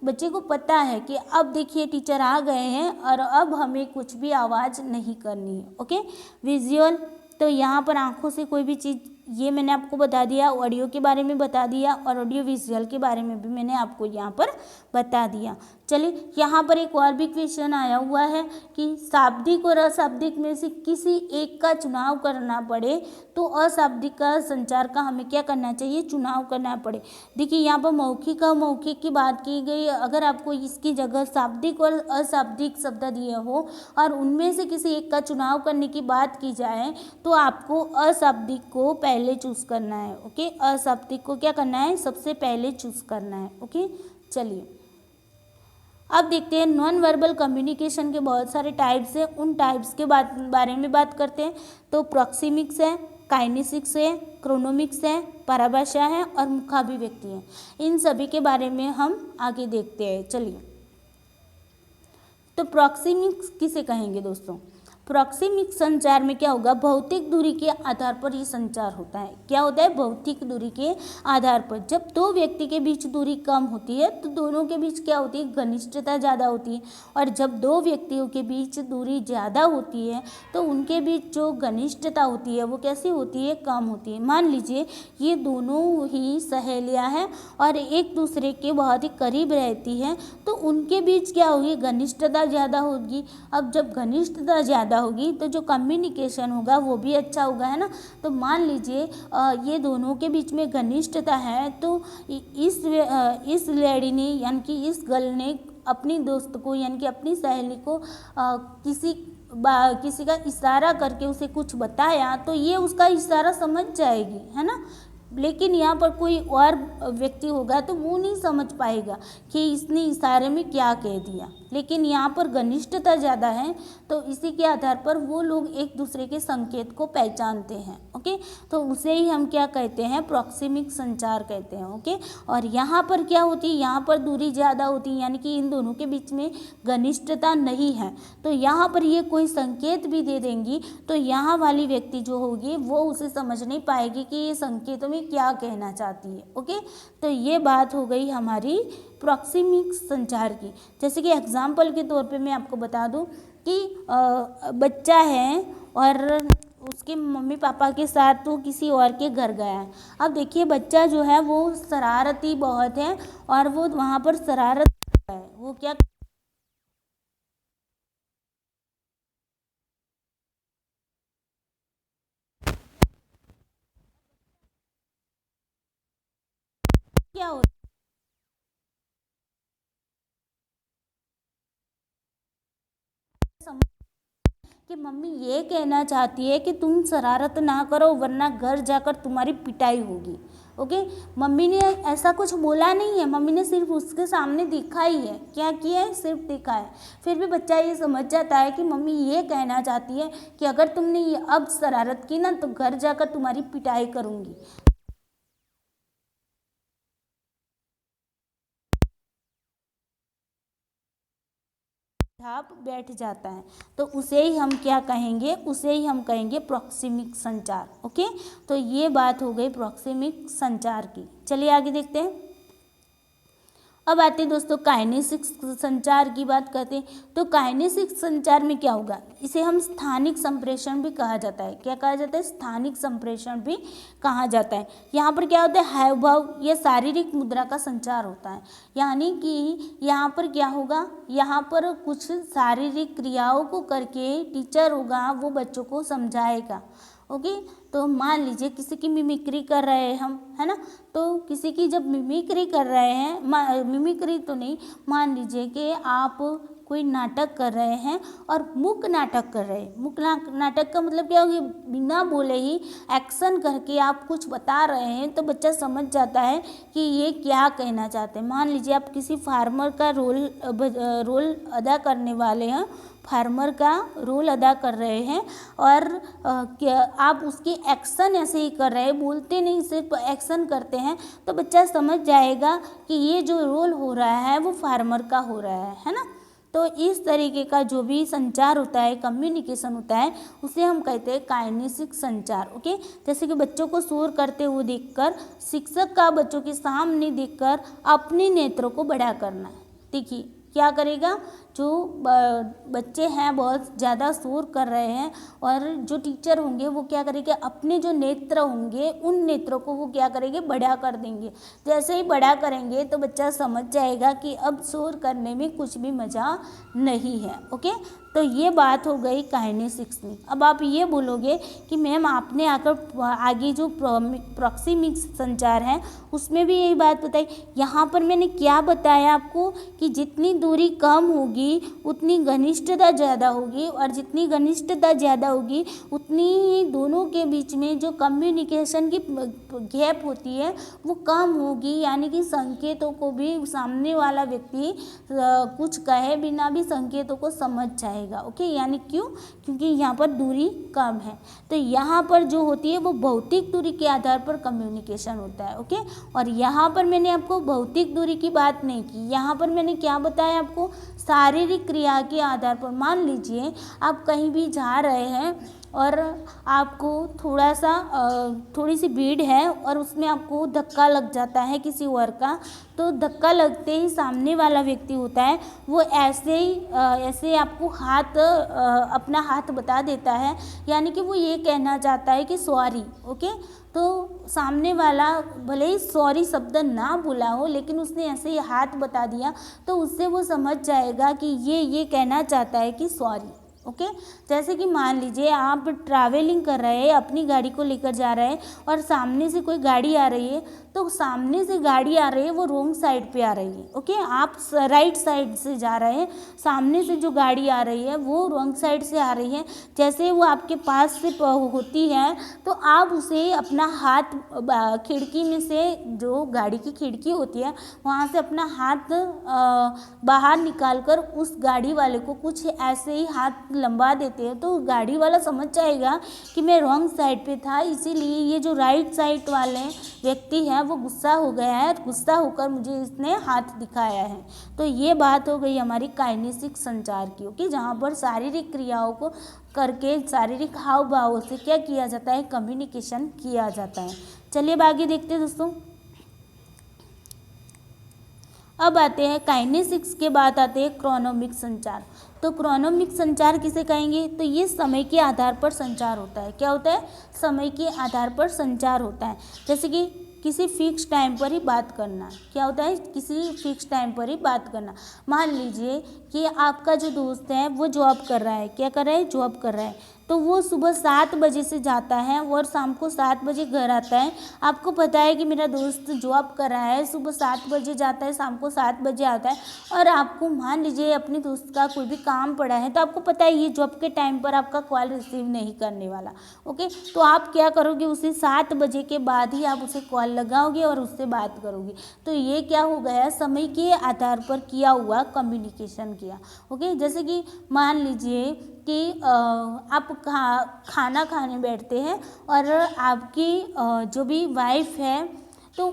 बच्चे को पता है कि अब देखिए टीचर आ गए हैं और अब हमें कुछ भी आवाज़ नहीं करनी है। ओके, विजुअल, तो यहाँ पर आंखों से कोई भी चीज़, ये मैंने आपको बता दिया, ऑडियो के बारे में बता दिया और ऑडियो विजुअल के बारे में भी मैंने आपको यहाँ पर बता दिया। चलिए यहाँ पर एक और भी क्वेश्चन आया हुआ है कि शाब्दिक और अशाब्दिक में से किसी एक का चुनाव करना पड़े तो अशाब्दिक का संचार का हमें क्या करना चाहिए, चुनाव करना पड़े। देखिए यहाँ पर मौखिक अमौखिक की बात की गई। अगर आपको इसकी जगह शाब्दिक और अशाब्दिक शब्द दिए हो और उनमें से किसी एक का चुनाव करने की बात की जाए तो आपको अशाब्दिक को पहले चूज़ करना है। ओके, अशाब्दिक को क्या करना है, सबसे पहले चूज़ करना है। ओके, चलिए अब देखते हैं नॉन वर्बल कम्युनिकेशन के बहुत सारे टाइप्स हैं, उन टाइप्स के बारे में बात करते हैं। तो प्रॉक्सिमिक्स है, काइनेसिक्स है, क्रोनोमिक्स है, पराभाषा है और मुखाभिव्यक्ति है। इन सभी के बारे में हम आगे देखते हैं। चलिए, तो प्रॉक्सिमिक्स किसे कहेंगे दोस्तों, प्रॉक्सिमिक संचार में क्या होगा, भौतिक दूरी के आधार पर ये संचार होता है। क्या होता है, भौतिक दूरी के आधार पर। जब दो व्यक्ति के बीच दूरी कम होती है तो दोनों के बीच क्या होती है, घनिष्ठता ज़्यादा होती है। और जब दो व्यक्तियों के बीच दूरी ज़्यादा होती है तो उनके बीच जो घनिष्ठता होती है वो कैसी होती है, कम होती है। मान लीजिए ये दोनों ही सहेलियाँ हैं और एक दूसरे के बहुत ही करीब रहती हैं तो उनके बीच क्या होगी, घनिष्ठता ज़्यादा होगी। अब जब घनिष्ठता ज़्यादा ज़्यादा होगी तो जो कम्युनिकेशन होगा वो भी अच्छा होगा, है ना। तो मान लीजिए ये दोनों के बीच में घनिष्ठता है, तो इस लेडी ने यानी कि इस गर्ल ने अपनी दोस्त को यानी कि अपनी सहेली को किसी का इशारा करके उसे कुछ बताया, तो ये उसका इशारा समझ जाएगी, है ना। लेकिन यहाँ पर कोई और व्यक्ति होगा तो वो नहीं समझ पाएगा कि इसने इशारे में क्या कह दिया। लेकिन यहाँ पर घनिष्ठता ज़्यादा है, तो इसी के आधार पर वो लोग एक दूसरे के संकेत को पहचानते हैं। ओके, तो उसे ही हम क्या कहते हैं, प्रॉक्सिमिक संचार कहते हैं। ओके, और यहाँ पर क्या होती है, यहाँ पर दूरी ज़्यादा होती है, यानी कि इन दोनों के बीच में घनिष्ठता नहीं है। तो यहाँ पर ये कोई संकेत भी दे देंगी तो यहाँ वाली व्यक्ति जो होगी वो उसे समझ नहीं पाएगी कि ये संकेतों में क्या कहना चाहती है। ओके, तो ये बात हो गई हमारी प्रॉक्सिमिक संचार की। जैसे कि एग्जाम्पल के तौर पे मैं आपको बता दूं कि बच्चा है और उसके मम्मी पापा के साथ वो किसी और के घर गया है। अब देखिए बच्चा जो है वो शरारती बहुत है और वो वहाँ पर शरारत करता है। वो क्या क्या होता है कि मम्मी ये कहना चाहती है कि तुम शरारत ना करो वरना घर जाकर तुम्हारी पिटाई होगी। ओके, मम्मी ने ऐसा कुछ बोला नहीं है, मम्मी ने सिर्फ उसके सामने दिखा ही है। क्या किया है, सिर्फ दिखा है। फिर भी बच्चा ये समझ जाता है कि मम्मी ये कहना चाहती है कि अगर तुमने ये अब शरारत की ना तो घर जाकर तुम्हारी पिटाई करूँगी। छाप बैठ जाता है, तो उसे ही हम क्या कहेंगे, उसे ही हम कहेंगे प्रॉक्सिमिक संचार। ओके, तो ये बात हो गई प्रॉक्सिमिक संचार की। चलिए आगे देखते हैं। अब आते हैं दोस्तों काइनेसिक संचार की बात करते हैं। तो काइनेसिक संचार में क्या होगा, इसे हम स्थानिक संप्रेषण भी कहा जाता है। क्या कहा जाता है, स्थानिक संप्रेषण भी कहा जाता है। यहाँ पर क्या होता है, हाव भाव या शारीरिक मुद्रा का संचार होता है। यानी कि यहाँ पर क्या होगा, यहाँ पर कुछ शारीरिक क्रियाओं को करके टीचर होगा वो बच्चों को समझाएगा। ओके, तो मान लीजिए किसी की मिमिक्री कर रहे हैं हम, है ना। तो किसी की जब मिमिक्री कर रहे हैं, मिमिक्री तो नहीं, मान लीजिए कि आप कोई नाटक कर रहे हैं और मूक नाटक कर रहे हैं। मूक नाटक का मतलब क्या होगा, बिना बोले ही एक्शन करके आप कुछ बता रहे हैं, तो बच्चा समझ जाता है कि ये क्या कहना चाहते हैं। मान लीजिए आप किसी फार्मर का रोल अदा करने वाले हैं, फार्मर का रोल अदा कर रहे हैं और आप उसकी एक्शन ऐसे ही कर रहे हैं, बोलते नहीं सिर्फ एक्शन करते हैं, तो बच्चा समझ जाएगा कि ये जो रोल हो रहा है वो फार्मर का हो रहा है ना। तो इस तरीके का जो भी संचार होता है, कम्युनिकेशन होता है, उसे हम कहते हैं काइनेसिक संचार। ओके, जैसे कि बच्चों को शोर करते हुए देखकर शिक्षक का बच्चों के सामने देखकर अपने नेत्रों को बड़ा करना। देखिए क्या करेगा, जो बच्चे हैं बहुत ज़्यादा शोर कर रहे हैं और जो टीचर होंगे वो क्या करेंगे, अपने जो नेत्र होंगे उन नेत्रों को वो क्या करेंगे, बड़ा कर देंगे। जैसे ही बड़ा करेंगे तो बच्चा समझ जाएगा कि अब शोर करने में कुछ भी मज़ा नहीं है। ओके, तो ये बात हो गई काइनेसिक्स में। अब आप ये बोलोगे कि मैम आपने आगे जो प्रॉक्सिमिक संचार है उसमें भी यही बात बताई। यहाँ पर मैंने क्या बताया आपको कि जितनी दूरी कम होगी उतनी घनिष्ठता ज़्यादा होगी, और जितनी घनिष्ठता ज़्यादा होगी उतनी ही दोनों के बीच में जो कम्युनिकेशन की गैप होती है वो कम होगी। यानी कि संकेतों को भी सामने वाला व्यक्ति कुछ कहे बिना भी संकेतों को समझ जाएगा। ओके, यानी क्यों, क्योंकि यहाँ पर दूरी कम है। तो यहाँ पर जो होती है वो भौतिक दूरी के आधार पर कम्युनिकेशन होता है। ओके, और यहाँ पर मैंने आपको भौतिक दूरी की बात नहीं की, यहाँ पर मैंने क्या बताया आपको, शारीरिक क्रिया के आधार पर। मान लीजिए आप कहीं भी जा रहे हैं और आपको थोड़ी सी भीड़ है और उसमें आपको धक्का लग जाता है किसी और का, तो धक्का लगते ही सामने वाला व्यक्ति होता है वो ऐसे आपको अपना हाथ बता देता है, यानी कि वो ये कहना चाहता है कि सॉरी। ओके, तो सामने वाला भले ही सॉरी शब्द ना बोला हो लेकिन उसने ऐसे ही हाथ बता दिया, तो उससे वो समझ जाएगा कि ये कहना चाहता है कि सॉरी। ओके। जैसे कि मान लीजिए आप ट्रैवलिंग कर रहे हैं, अपनी गाड़ी को लेकर जा रहे हैं और सामने से कोई गाड़ी आ रही है, तो सामने से गाड़ी आ रही है वो रॉन्ग साइड पे आ रही है। ओके, आप राइट साइड से जा रहे हैं, सामने से जो गाड़ी आ रही है वो रॉन्ग साइड से आ रही है। जैसे वो आपके पास से होती है तो आप उसे अपना हाथ खिड़की में से, जो गाड़ी की खिड़की होती है वहाँ से अपना हाथ बाहर निकाल कर उस गाड़ी वाले को कुछ ऐसे ही हाथ लंबा देते हैं, तो गाड़ी वाला समझ जाएगा कि मैं रॉन्ग साइड पे था, इसीलिए ये जो राइट साइड वाले व्यक्ति है वो गुस्सा हो गया है, गुस्सा होकर मुझे इसने हाथ दिखाया है। तो ये बात हो गई हमारी काइनेसिक संचार की। ओके, जहाँ पर शारीरिक क्रियाओं को करके, शारीरिक हाव भावों से क्या किया जाता है, कम्युनिकेशन किया जाता है। चलिए अब आगे देखते हैं दोस्तों। अब आते हैं काइनेसिक्स के बाद आते हैं क्रोनोमिक संचार। तो क्रोनोमिक संचार किसे कहेंगे, तो ये समय के आधार पर संचार होता है। क्या होता है, समय के आधार पर संचार होता है। जैसे कि किसी फिक्स टाइम पर ही बात करना। क्या होता है, किसी फिक्स टाइम पर ही बात करना। मान लीजिए कि आपका जो दोस्त है वो जॉब कर रहा है, क्या कर रहा है, जॉब कर रहा है, तो वो सुबह 7 बजे से जाता है और शाम को 7 बजे घर आता है। आपको पता है कि मेरा दोस्त जॉब कर रहा है, सुबह 7 बजे जाता है, शाम को 7 बजे आता है, और आपको मान लीजिए अपने दोस्त का कोई भी काम पड़ा है, तो आपको पता है ये जॉब के टाइम पर आपका कॉल रिसीव नहीं करने वाला। ओके, तो आप क्या करोगे, उसे 7 बजे के बाद ही आप उसे कॉल लगाओगे और उससे बात करोगे। तो ये क्या हो गया, समय के आधार पर किया हुआ कम्युनिकेशन किया। ओके, जैसे कि मान लीजिए कि आप खाना खाने बैठते हैं और आपकी जो भी वाइफ है, तो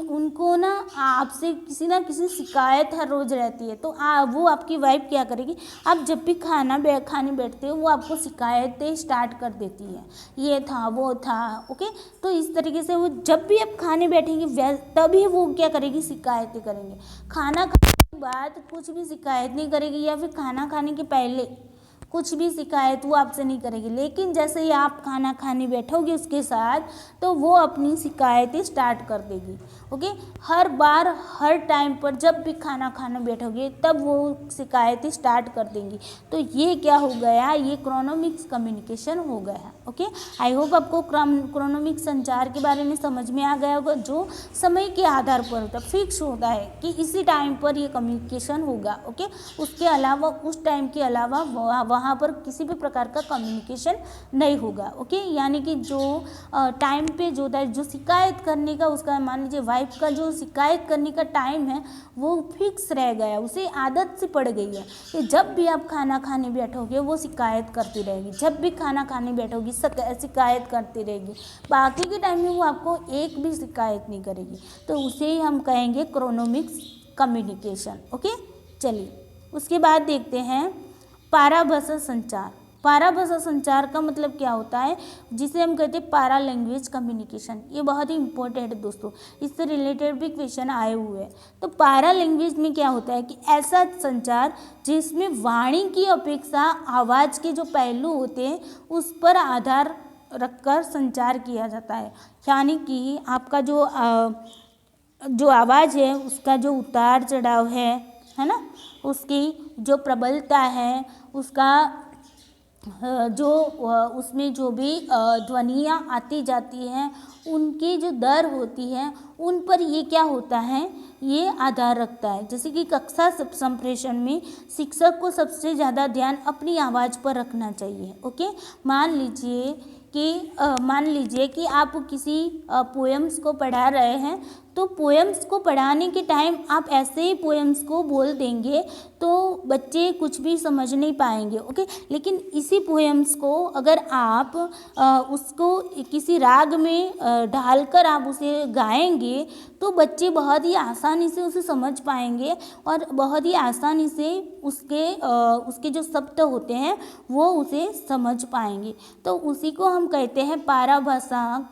उनको ना आपसे किसी ना किसी शिकायत हर रोज़ रहती है। तो वो आपकी वाइफ क्या करेगी, आप जब भी खाने बैठते हो वो आपको शिकायतें स्टार्ट कर देती है, ये था वो था। ओके, तो इस तरीके से वो जब भी आप खाने बैठेंगे तभी वो क्या करेगी, शिकायतें करेंगे। खाना खाने के बाद कुछ भी शिकायत नहीं करेगी, या फिर खाना खाने के पहले कुछ भी शिकायत वो आपसे नहीं करेगी। लेकिन जैसे ही आप खाना खाने बैठोगे उसके साथ, तो वो अपनी शिकायतें स्टार्ट कर देगी। ओके, हर बार हर टाइम पर जब भी खाना खाने बैठोगे तब वो शिकायतें स्टार्ट कर देंगी। तो ये क्या हो गया, ये क्रोनोमिक्स कम्युनिकेशन हो गया। ओके, आई होप आपको क्रोनोमिक संचार के बारे में समझ में आ गया होगा, जो समय के आधार पर होता है, फिक्स होता है कि इसी टाइम पर ये कम्युनिकेशन होगा। ओके, उसके अलावा उस टाइम के अलावा वहाँ पर किसी भी प्रकार का कम्युनिकेशन नहीं होगा। ओके, यानी कि जो टाइम पे जो होता है, जो शिकायत करने का, उसका मान लीजिए वाइफ का जो शिकायत करने का टाइम है वो फिक्स रह गया, उसे आदत से पड़ गई है कि जब भी आप खाना खाने बैठोगे वो शिकायत करती रहेगी, जब भी खाना खाने बैठोगी शिकायत करती रहेगी, बाकी के टाइम में वो आपको एक भी शिकायत नहीं करेगी। तो उसे ही हम कहेंगे क्रोनोमिक्स कम्युनिकेशन। ओके, चलिए उसके बाद देखते हैं पाराभाषा संचार। पाराभाषा संचार का मतलब क्या होता है, जिसे हम कहते हैं पारा लैंग्वेज कम्युनिकेशन। ये बहुत ही इंपॉर्टेंट है दोस्तों, इससे रिलेटेड भी क्वेश्चन आए हुए हैं। तो पारा लैंग्वेज में क्या होता है कि ऐसा संचार जिसमें वाणी की अपेक्षा आवाज़ के जो पहलू होते हैं उस पर आधार रखकर संचार किया जाता है। यानी कि आपका जो आवाज़ है उसका जो उतार चढ़ाव है ना, उसकी जो प्रबलता है, उसका जो उसमें जो भी ध्वनियाँ आती जाती हैं, उनकी जो दर होती है, उन पर ये क्या होता है, ये आधार रखता है। जैसे कि कक्षा संप्रेषण में शिक्षक को सबसे ज़्यादा ध्यान अपनी आवाज़ पर रखना चाहिए। ओके, मान लीजिए कि आप किसी पोएम्स को पढ़ा रहे हैं, तो पोएम्स को पढ़ाने के टाइम आप ऐसे ही पोएम्स को बोल देंगे तो बच्चे कुछ भी समझ नहीं पाएंगे। ओके, लेकिन इसी पोएम्स को अगर आप उसको किसी राग में ढालकर आप उसे गाएंगे तो बच्चे बहुत ही आसानी से उसे समझ पाएंगे और बहुत ही आसानी से उसके जो शब्द होते हैं वो उसे समझ पाएंगे। तो उसी को हम कहते हैं पाराभाषा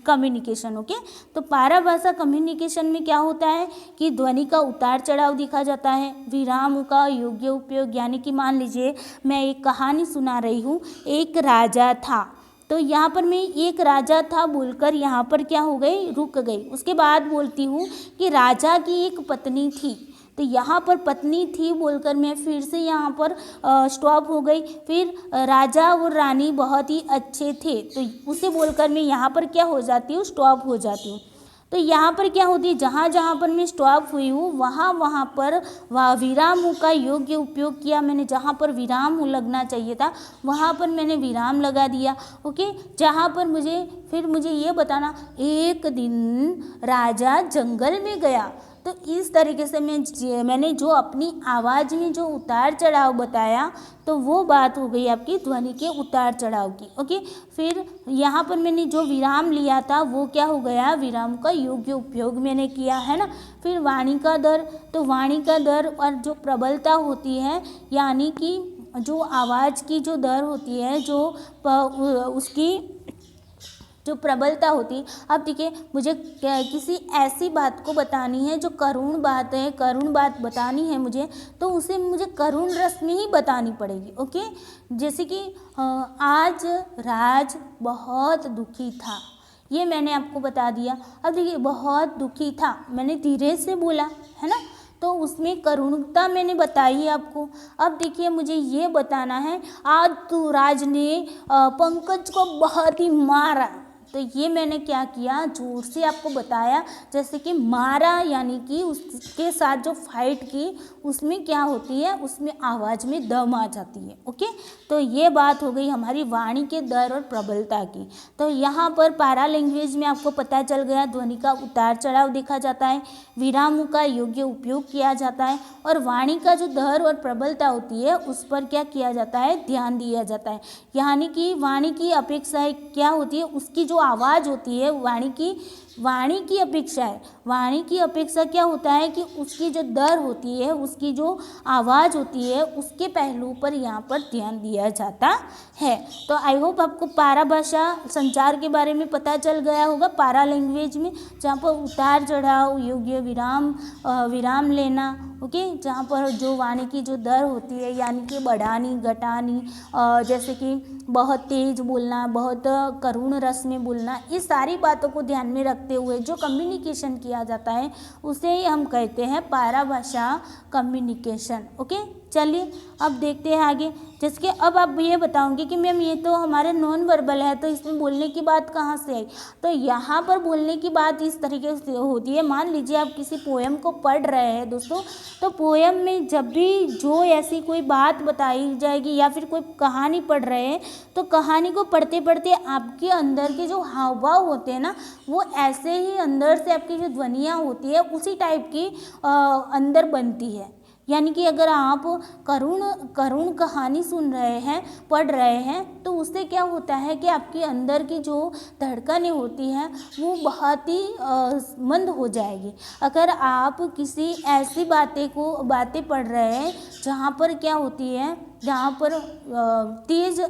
कम्युनिकेशन। ओके, तो पाराभाषा कम्युनिकेशन में क्या होता है कि ध्वनि का उतार चढ़ाव दिखा जाता है, विरामों का योग्य उपयोग। यानी कि मान लीजिए मैं एक कहानी सुना रही हूँ, एक राजा था, तो यहाँ पर मैं एक राजा था बोलकर यहाँ पर क्या हो गई, रुक गई। उसके बाद बोलती हूँ कि राजा की एक पत्नी थी, तो यहाँ पर पत्नी थी बोलकर मैं फिर से यहाँ पर स्टॉप हो गई। फिर राजा और रानी बहुत ही अच्छे थे, तो उसे बोलकर मैं यहाँ पर क्या हो जाती हूँ, स्टॉप हो जाती हूँ। तो यहाँ पर क्या होती है, जहाँ जहाँ पर मैं स्टॉप हुई हूँ वहाँ पर विरामों का योग्य उपयोग किया मैंने। जहाँ पर विराम लगना चाहिए था वहाँ पर मैंने विराम लगा दिया। ओके, जहाँ पर मुझे ये बताना, एक दिन राजा जंगल में गया। तो इस तरीके से मैंने जो अपनी आवाज़ में जो उतार चढ़ाव बताया, तो वो बात हो गई आपकी ध्वनि के उतार चढ़ाव की। ओके, फिर यहाँ पर मैंने जो विराम लिया था वो क्या हो गया, विराम का योग्य उपयोग मैंने किया, है ना। फिर वाणी का दर, तो वाणी का दर और जो प्रबलता होती है, यानी कि जो आवाज़ की जो दर होती है, जो उसकी जो प्रबलता होती। अब देखिए, मुझे किसी ऐसी बात को बतानी है जो करुण बात है, करुण बात बतानी है मुझे, तो उसे मुझे करुण रस में ही बतानी पड़ेगी। ओके, जैसे कि आज राज बहुत दुखी था, ये मैंने आपको बता दिया। अब देखिए, बहुत दुखी था मैंने धीरे से बोला, है ना, तो उसमें करुणता मैंने बताई आपको। अब देखिए, मुझे ये बताना है, आज तो राज ने पंकज को बहुत ही मारा, तो ये मैंने क्या किया, जोर से आपको बताया। जैसे कि मारा यानी कि उसके साथ जो फाइट की, उसमें क्या होती है, उसमें आवाज़ में दम आ जाती है। ओके, तो ये बात हो गई हमारी वाणी के दर और प्रबलता की। तो यहाँ पर पैरा लैंग्वेज में आपको पता चल गया, ध्वनि का उतार चढ़ाव देखा जाता है, विरामों का योग्य उपयोग किया जाता है, और वाणी का जो दर और प्रबलता होती है उस पर क्या किया जाता है, ध्यान दिया जाता है। यानी कि वाणी की अपेक्षा क्या होती है, उसकी जो आवाज़ होती है, वाणी की अपेक्षा है, वाणी की अपेक्षा क्या होता है कि उसकी जो दर होती है, उसकी जो आवाज़ होती है, उसके पहलू पर यहाँ पर ध्यान दिया जाता है। तो आई होप आपको पारा भाषा संचार के बारे में पता चल गया होगा, पारा लैंग्वेज में, जहाँ पर उतार चढ़ाव, योग्य विराम लेना। ओके, जहाँ पर जो वाणी की जो दर होती है, यानी कि बढ़ानी घटानी, जैसे कि बहुत तेज बोलना, बहुत करुण रस में बोलना, इस सारी बातों को ध्यान में रखते हुए जो कम्युनिकेशन किया जाता है उसे ही हम कहते हैं पारा भाषा कम्युनिकेशन। ओके, चलिए अब देखते हैं आगे। जैसे कि अब आप ये बताओगे कि मैम ये तो हमारे नॉन वर्बल है, तो इसमें बोलने की बात कहाँ से आई। तो यहाँ पर बोलने की बात इस तरीके से होती है, मान लीजिए आप किसी पोएम को पढ़ रहे हैं दोस्तों, तो पोएम में जब भी जो ऐसी कोई बात बताई जाएगी या फिर कोई कहानी पढ़ रहे हैं, तो कहानी को पढ़ते पढ़ते आपके अंदर के जो हाव भाव होते हैं ना, वो ऐसे ही अंदर से आपकी जो ध्वनियाँ होती है उसी टाइप की अंदर बनती है। यानी कि अगर आप करुण कहानी सुन रहे हैं, पढ़ रहे हैं, तो उससे क्या होता है कि आपके अंदर की जो धड़कनें होती हैं वो बहुत ही मंद हो जाएगी। अगर आप किसी ऐसी बातें पढ़ रहे हैं जहाँ पर क्या होती है, जहाँ पर तेज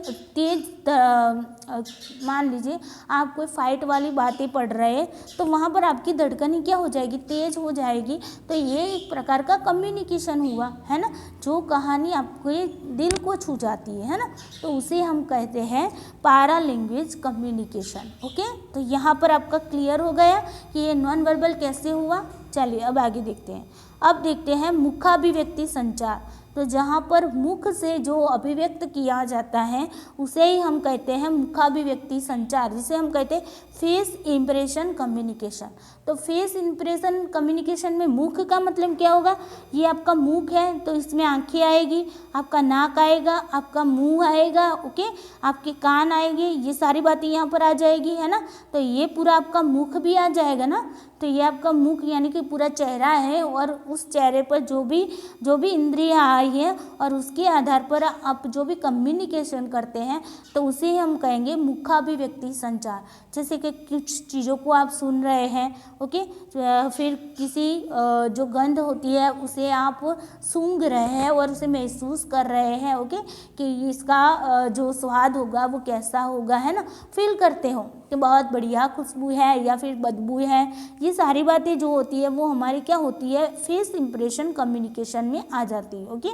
मान लीजिए आप कोई फाइट वाली बातें पढ़ रहे हैं, तो वहाँ पर आपकी धड़कन क्या हो जाएगी, तेज हो जाएगी। तो ये एक प्रकार का कम्युनिकेशन हुआ, है ना, जो कहानी आपके दिल को छू जाती है ना, तो उसे हम कहते हैं पारा लैंग्वेज कम्युनिकेशन। ओके, तो यहाँ पर आपका क्लियर हो गया कि ये नॉन वर्बल कैसे हुआ। चलिए अब आगे देखते हैं। अब देखते हैं मुखाभिव्यक्ति संचार। तो जहाँ पर मुख से जो अभिव्यक्त किया जाता है उसे ही हम कहते हैं मुखाभिव्यक्ति संचार, जिसे हम कहते हैं फेस इंप्रेशन कम्युनिकेशन। तो फेस इंप्रेशन कम्युनिकेशन में मुख का मतलब क्या होगा, ये आपका मुख है तो इसमें आंखें आएगी, आपका नाक आएगा, आपका मुंह आएगा, ओके, आपके कान आएंगे, ये सारी बातें यहाँ पर आ जाएगी, है ना। तो ये पूरा आपका मुख भी आ जाएगा ना। तो ये आपका मुख यानी कि पूरा चेहरा है, और उस चेहरे पर जो भी इंद्रियाँ आई है और उसके आधार पर आप जो भी कम्युनिकेशन करते हैं तो उसे हम कहेंगे मुखाभिव्यक्ति संचार। जैसे कि कुछ चीज़ों को आप सुन रहे हैं, ओके, फिर किसी जो गंध होती है उसे आप सूंघ रहे हैं और उसे महसूस कर रहे हैं, ओके, कि इसका जो स्वाद होगा वो कैसा होगा, है ना, फील करते हो। कि बहुत बढ़िया खुशबू है या फिर बदबू है। ये सारी बातें जो होती है वो हमारी क्या होती है, फेस इंप्रेशन कम्युनिकेशन में आ जाती है। ओके,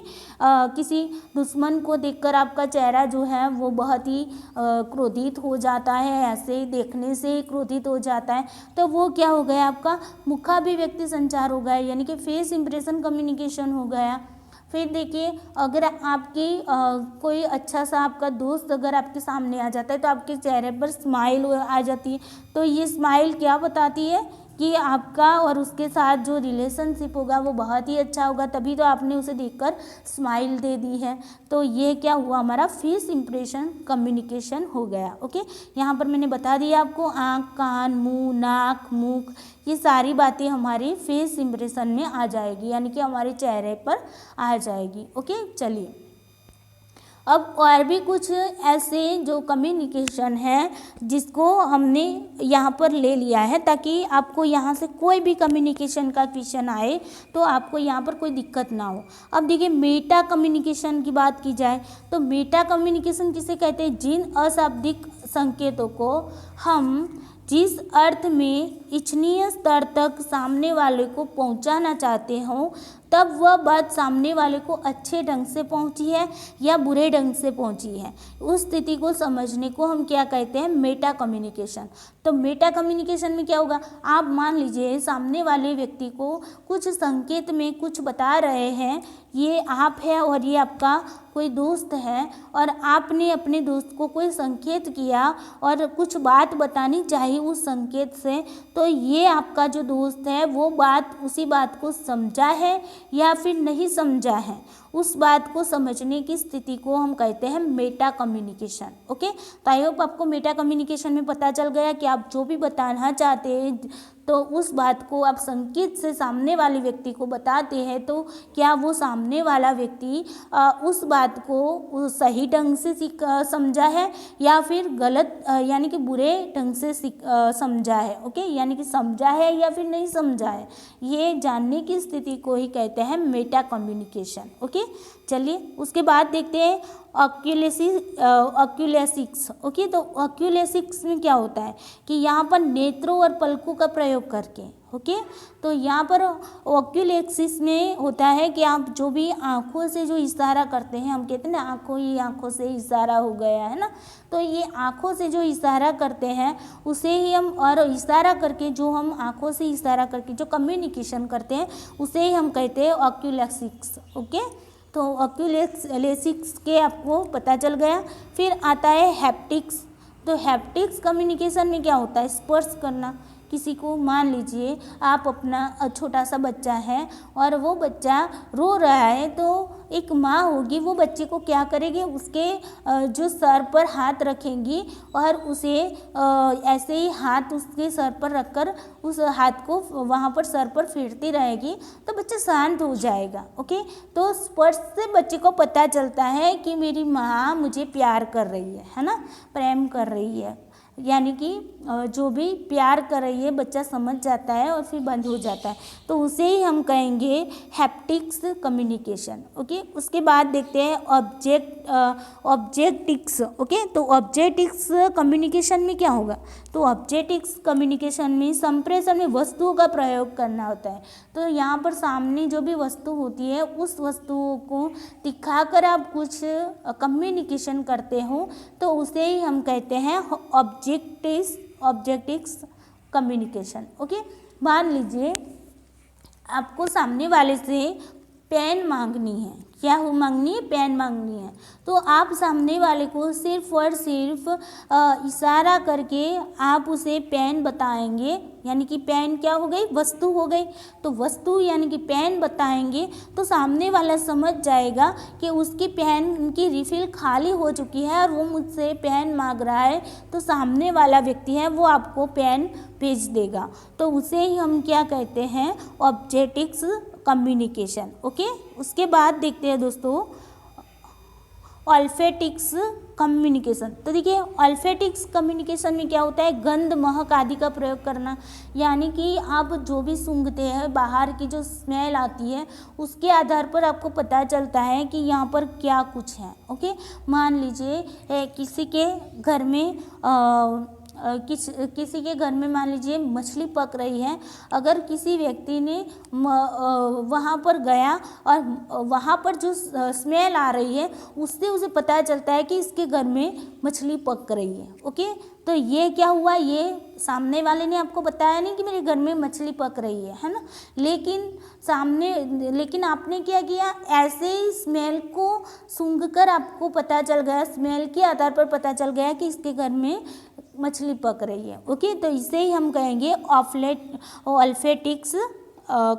किसी दुश्मन को देखकर आपका चेहरा जो है वो बहुत ही क्रोधित हो जाता है, ऐसे देखने से क्रोधित हो जाता है, तो वो क्या हो गया, आपका मुखाभिव्यक्ति संचार हो गया, यानी कि फेस इंप्रेशन कम्युनिकेशन हो गया। फिर देखिए, अगर आपकी कोई अच्छा सा आपका दोस्त अगर आपके सामने आ जाता है तो आपके चेहरे पर स्माइल आ जाती है। तो ये स्माइल क्या बताती है कि आपका और उसके साथ जो रिलेशनशिप होगा वो बहुत ही अच्छा होगा, तभी तो आपने उसे देखकर स्माइल दे दी है। तो ये क्या हुआ, हमारा फेस इंप्रेशन कम्युनिकेशन हो गया। ओके, यहाँ पर मैंने बता दिया आपको, आँख, कान, मुंह, नाक, मुख, ये सारी बातें हमारी फेस इंप्रेशन में आ जाएगी, यानी कि हमारे चेहरे पर आ जाएगी। ओके, चलिए अब और भी कुछ ऐसे जो कम्युनिकेशन है जिसको हमने यहाँ पर ले लिया है, ताकि आपको यहाँ से कोई भी कम्युनिकेशन का क्वेश्चन आए तो आपको यहाँ पर कोई दिक्कत ना हो। अब देखिए, मेटा कम्युनिकेशन की बात की जाए तो मेटा कम्युनिकेशन किसे कहते हैं, जिन अशाब्दिक संकेतों को हम जिस अर्थ में इच्छनीय स्तर तक सामने वाले को पहुंचाना चाहते हो, तब वह बात सामने वाले को अच्छे ढंग से पहुंची है या बुरे ढंग से पहुंची है, उस स्थिति को समझने को हम क्या कहते हैं, मेटा कम्युनिकेशन। तो मेटा कम्युनिकेशन में क्या होगा, आप मान लीजिए सामने वाले व्यक्ति को कुछ संकेत में कुछ बता रहे हैं, ये आप है और ये आपका कोई दोस्त है, और आपने अपने दोस्त को कोई संकेत किया और कुछ बात बतानी चाहिए उस संकेत से, तो ये आपका जो दोस्त है वो उसी बात को समझा है या फिर नहीं समझा है, उस बात को समझने की स्थिति को हम कहते हैं मेटा कम्युनिकेशन। ओके, तो आई होप आपको मेटा कम्युनिकेशन में पता चल गया कि आप जो भी बताना चाहते हैं तो उस बात को आप संकेत से सामने वाले व्यक्ति को बताते हैं, तो क्या वो सामने वाला व्यक्ति उस बात को सही ढंग से समझा है या फिर गलत यानी कि बुरे ढंग से समझा है। ओके, यानी कि समझा है या फिर नहीं समझा है, ये जानने की स्थिति को ही कहते हैं मेटा कम्युनिकेशन। ओके, चलिए उसके बाद देखते हैं ऑक्यूलेसिक्स। ओके, तो ऑक्यूलेसिक्स में क्या होता है कि यहाँ पर नेत्रों और पलकों का प्रयोग करके, ओके, तो यहाँ पर ऑक्यूलेसिक्स में होता है कि आप जो भी आँखों से जो इशारा करते हैं, हम कहते हैं ना आँखों से इशारा हो गया है ना, तो ये आँखों से जो इशारा करते हैं उसे ही हम, और इशारा करके जो हम आँखों से इशारा करके जो कम्युनिकेशन करते हैं उसे ही हम कहते हैं ऑक्यूलेसिक्स। ओके, तो ऑक्यूलेसिक्स के आपको पता चल गया। फिर आता है हैप्टिक्स। तो हैप्टिक्स कम्युनिकेशन में क्या होता है, स्पर्श करना। किसी को, मान लीजिए आप अपना छोटा सा बच्चा है और वो बच्चा रो रहा है, तो एक माँ होगी वो बच्चे को क्या करेगी, उसके जो सर पर हाथ रखेंगी और उसे ऐसे ही हाथ उसके सर पर रखकर उस हाथ को वहाँ पर सर पर फेरती रहेगी तो बच्चा शांत हो जाएगा। ओके, तो स्पर्श से बच्चे को पता चलता है कि मेरी माँ मुझे प्यार कर रही है ना, प्रेम कर रही है, यानी कि जो भी प्यार कर रही है बच्चा समझ जाता है और फिर बंद हो जाता है, तो उसे ही हम कहेंगे हैप्टिक्स कम्युनिकेशन। ओके, उसके बाद देखते हैं ऑब्जेक्टिक्स। ओके, तो ऑब्जेक्टिक्स कम्युनिकेशन में क्या होगा, तो ऑब्जेक्टिक्स कम्युनिकेशन में संप्रेषण में वस्तुओं का प्रयोग करना होता है। तो यहाँ पर सामने जो भी वस्तु होती है उस वस्तुओं को दिखाकर आप कुछ कम्युनिकेशन करते हो, तो उसे ही हम कहते हैं ऑब्जेक्टिक्स कम्युनिकेशन। ओके, मान लीजिए आपको सामने वाले से पेन मांगनी है, क्या मांगनी है, पेन मांगनी है, तो आप सामने वाले को सिर्फ और सिर्फ इशारा करके आप उसे पेन बताएंगे, यानी कि पेन क्या हो गई, वस्तु हो गई, तो वस्तु यानी कि पेन बताएंगे तो सामने वाला समझ जाएगा कि उसकी पेन की रिफिल खाली हो चुकी है और वो मुझसे पेन मांग रहा है, तो सामने वाला व्यक्ति है वो आपको पेन भेज देगा, तो उसे ही हम क्या कहते हैं, ऑब्जेक्टिक्स कम्युनिकेशन। ओके, उसके बाद देखते हैं दोस्तों ऑल्फेटिक्स कम्युनिकेशन। तो देखिए ऑल्फेटिक्स कम्युनिकेशन में क्या होता है, गंध, महक आदि का प्रयोग करना, यानी कि आप जो भी सूंघते हैं, बाहर की जो स्मेल आती है उसके आधार पर आपको पता चलता है कि यहाँ पर क्या कुछ है। ओके, मान लीजिए किसी के घर में किसी के घर में मान लीजिए मछली पक रही है, अगर किसी व्यक्ति ने वहाँ पर गया और वहाँ पर जो स्मेल आ रही है उससे उसे पता चलता है कि इसके घर में मछली पक रही है। ओके, तो ये क्या हुआ, ये सामने वाले ने आपको बताया नहीं कि मेरे घर में मछली पक रही है ना, लेकिन आपने क्या किया, ऐसे ही स्मेल को सूंघकर आपको पता चल गया, स्मेल के आधार पर पता चल गया कि इसके घर में मछली पक रही है। ओके, तो इसे ही हम कहेंगे ऑल्फेटिक्स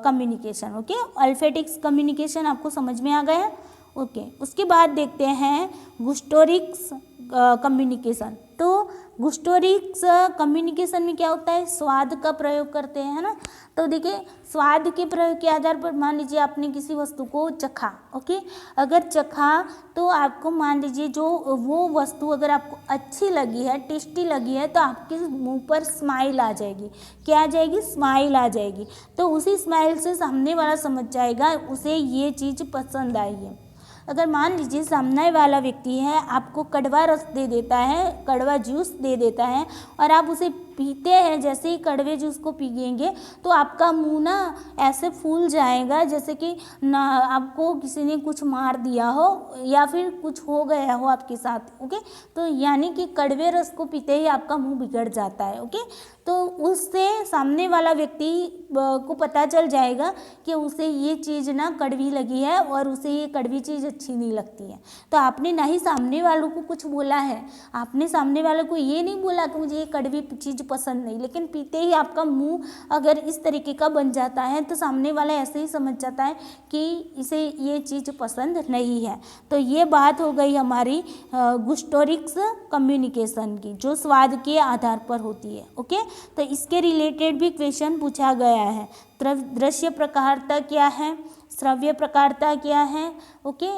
कम्युनिकेशन। ओके, ऑल्फेटिक्स कम्युनिकेशन आपको समझ में आ गया। ओके, उसके बाद देखते हैं गुस्टोरिक्स कम्युनिकेशन। तो गुस्टोरिक्स कम्युनिकेशन में क्या होता है, स्वाद का प्रयोग करते हैं, है ना। तो देखिए, स्वाद के प्रयोग के आधार पर मान लीजिए आपने किसी वस्तु को चखा। ओके, अगर चखा तो आपको मान लीजिए जो वो वस्तु अगर आपको अच्छी लगी है, टेस्टी लगी है, तो आपके मुंह पर स्माइल आ जाएगी। क्या आ जाएगी, स्माइल आ जाएगी। तो उसी स्माइल से सामने वाला समझ जाएगा उसे ये चीज़ पसंद आई है। अगर मान लीजिए सामने वाला व्यक्ति है, आपको कड़वा रस दे देता है, कड़वा जूस दे देता है और आप उसे पीते हैं, जैसे ही कड़वे जूस को पिएंगे तो आपका मुंह ना ऐसे फूल जाएगा जैसे कि ना आपको किसी ने कुछ मार दिया हो या फिर कुछ हो गया हो आपके साथ। ओके, तो यानी कि कड़वे रस को पीते ही आपका मुंह बिगड़ जाता है। ओके, तो उससे सामने वाला व्यक्ति को पता चल जाएगा कि उसे ये चीज़ ना कड़वी लगी है और उसे ये कड़वी चीज़ अच्छी नहीं लगती है। तो आपने ना ही सामने वालों को कुछ बोला है, आपने सामने वाले को ये नहीं बोला कि मुझे ये कड़वी चीज़ पसंद नहीं, लेकिन पीते ही आपका मुंह अगर इस तरीके का बन जाता है तो सामने वाला ऐसे ही समझ जाता है कि इसे ये चीज़ पसंद नहीं है। तो ये बात हो गई हमारी गुस्टोरिक्स कम्युनिकेशन की, जो स्वाद के आधार पर होती है। ओके, तो इसके रिलेटेड भी क्वेश्चन पूछा गया है। दृश्य प्रकारता क्या है, श्रव्य प्रकारता क्या है। ओके,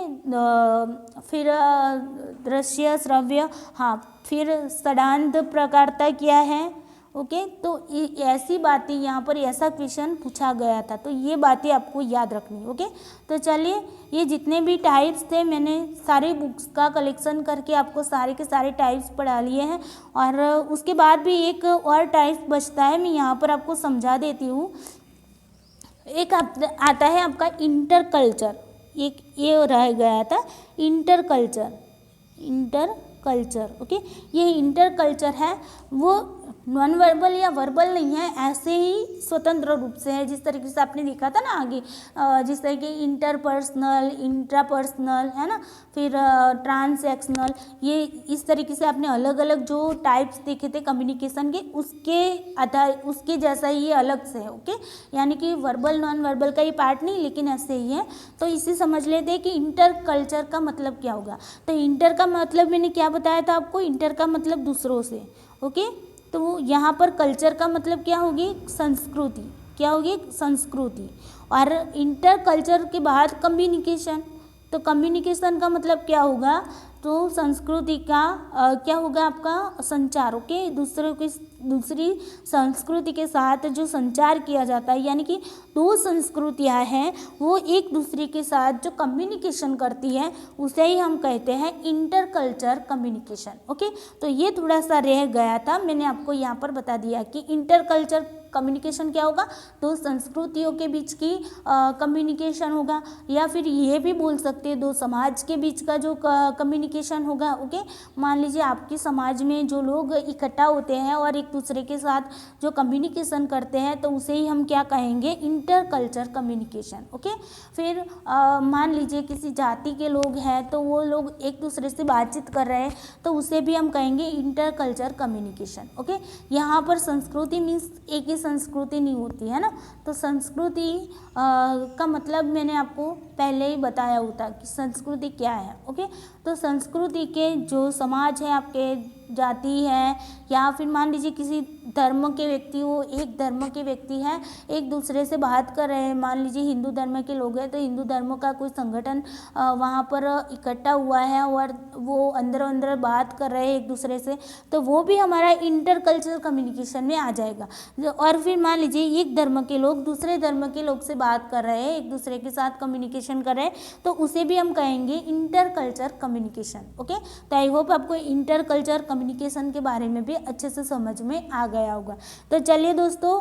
फिर दृश्य, श्रव्य, हाँ, फिर षडांत प्रकारता क्या है। ओके, तो ऐसी बातें यहाँ पर ऐसा क्वेश्चन पूछा गया था, तो ये बातें आपको याद रखनी। ओके, तो चलिए, ये जितने भी टाइप्स थे मैंने सारे बुक्स का कलेक्शन करके आपको सारे के सारे टाइप्स पढ़ा लिए हैं। और उसके बाद भी एक और टाइप बचता है, मैं यहाँ पर आपको समझा देती हूँ। एक आता है आपका इंटर कल्चर, एक ये रह गया था इंटर कल्चर। ओके, ये इंटर कल्चर है, वो नॉन वर्बल या वर्बल नहीं है, ऐसे ही स्वतंत्र रूप से है। जिस तरीके से आपने देखा था ना आगे, जिस तरीके इंटरपर्सनल, इंट्रापर्सनल, है ना, फिर ट्रांसैक्शनल, ये इस तरीके से आपने अलग अलग जो टाइप्स देखे थे कम्युनिकेशन के, उसके जैसा ही ये अलग से है। ओके, यानी कि वर्बल नॉन वर्बल का ये पार्ट नहीं, लेकिन ऐसे ही है। तो इसे समझ लेते हैं कि इंटर कल्चर का मतलब क्या होगा। तो इंटर का मतलब मैंने क्या बताया था आपको, इंटर का मतलब दूसरों से। ओके, तो यहाँ पर कल्चर का मतलब क्या होगी, संस्कृति, क्या होगी, संस्कृति। और इंटर कल्चर के बाद कम्युनिकेशन, तो कम्युनिकेशन का मतलब क्या होगा, तो संस्कृति का क्या होगा, आपका संचार। ओके, दूसरी संस्कृति के साथ जो संचार किया जाता है, यानी कि दो संस्कृतियां हैं वो एक दूसरे के साथ जो कम्युनिकेशन करती है, उसे ही हम कहते हैं इंटर कल्चर कम्युनिकेशन। ओके, तो ये थोड़ा सा रह गया था, मैंने आपको यहाँ पर बता दिया कि इंटर कल्चर कम्युनिकेशन क्या होगा, दो संस्कृतियों के बीच की कम्युनिकेशन होगा, या फिर ये भी बोल सकते हैं दो समाज के बीच का जो कम्युनिकेशन होगा। ओके, मान लीजिए आपके समाज में जो लोग इकट्ठा होते हैं और एक दूसरे के साथ जो कम्युनिकेशन करते हैं, तो उसे ही हम क्या कहेंगे, इंटर कल्चर कम्युनिकेशन। ओके, फिर मान लीजिए किसी जाति के लोग हैं, तो वो लोग एक दूसरे से बातचीत कर रहे हैं, तो उसे भी हम कहेंगे इंटर कल्चर कम्युनिकेशन। ओके, यहाँ पर संस्कृति मीन्स एक ही संस्कृति नहीं होती है ना, तो संस्कृति का मतलब मैंने आपको पहले ही बताया होता कि संस्कृति क्या है। ओके, तो संस्कृति के जो समाज है, आपके जाति है, या फिर मान लीजिए किसी धर्म के व्यक्ति हो, एक धर्म के व्यक्ति हैं, एक दूसरे से बात कर रहे हैं, मान लीजिए हिंदू धर्म के लोग हैं, तो हिंदू धर्म का कोई संगठन वहाँ पर इकट्ठा हुआ है और वो अंदर अंदर बात कर रहे हैं एक दूसरे से, तो वो भी हमारा इंटर कल्चरल कम्युनिकेशन में आ जाएगा। और फिर मान लीजिए एक धर्म के लोग दूसरे धर्म के लोग से बात कर रहे हैं, एक दूसरे के साथ कम्युनिकेशन कर रहे हैं, तो उसे भी हम कहेंगे inter culture communication. Communication. Okay, तो आई होप आपको इंटर कल्चर कम्युनिकेशन के बारे में भी अच्छे से समझ में आ गया होगा। तो चलिए दोस्तों,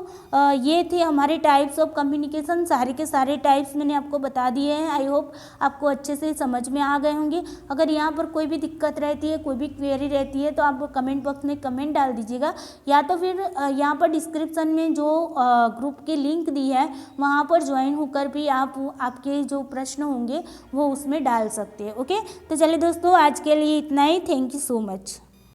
ये थे हमारे टाइप्स ऑफ कम्युनिकेशन। सारे के सारे टाइप्स मैंने आपको बता दिए हैं। आई होप आपको अच्छे से समझ में आ गए होंगे। अगर यहाँ पर कोई भी दिक्कत रहती है, कोई भी क्वेरी रहती है, तो आप कमेंट बॉक्स में कमेंट डाल दीजिएगा, या तो फिर यहाँ पर डिस्क्रिप्शन में जो ग्रुप की लिंक दी है वहाँ पर ज्वाइन होकर भी आप आपके जो प्रश्न होंगे वो उसमें डाल सकते हैं। ओके, तो चलिए दोस्तों, आज के लिए इतना ही। Thank you so much.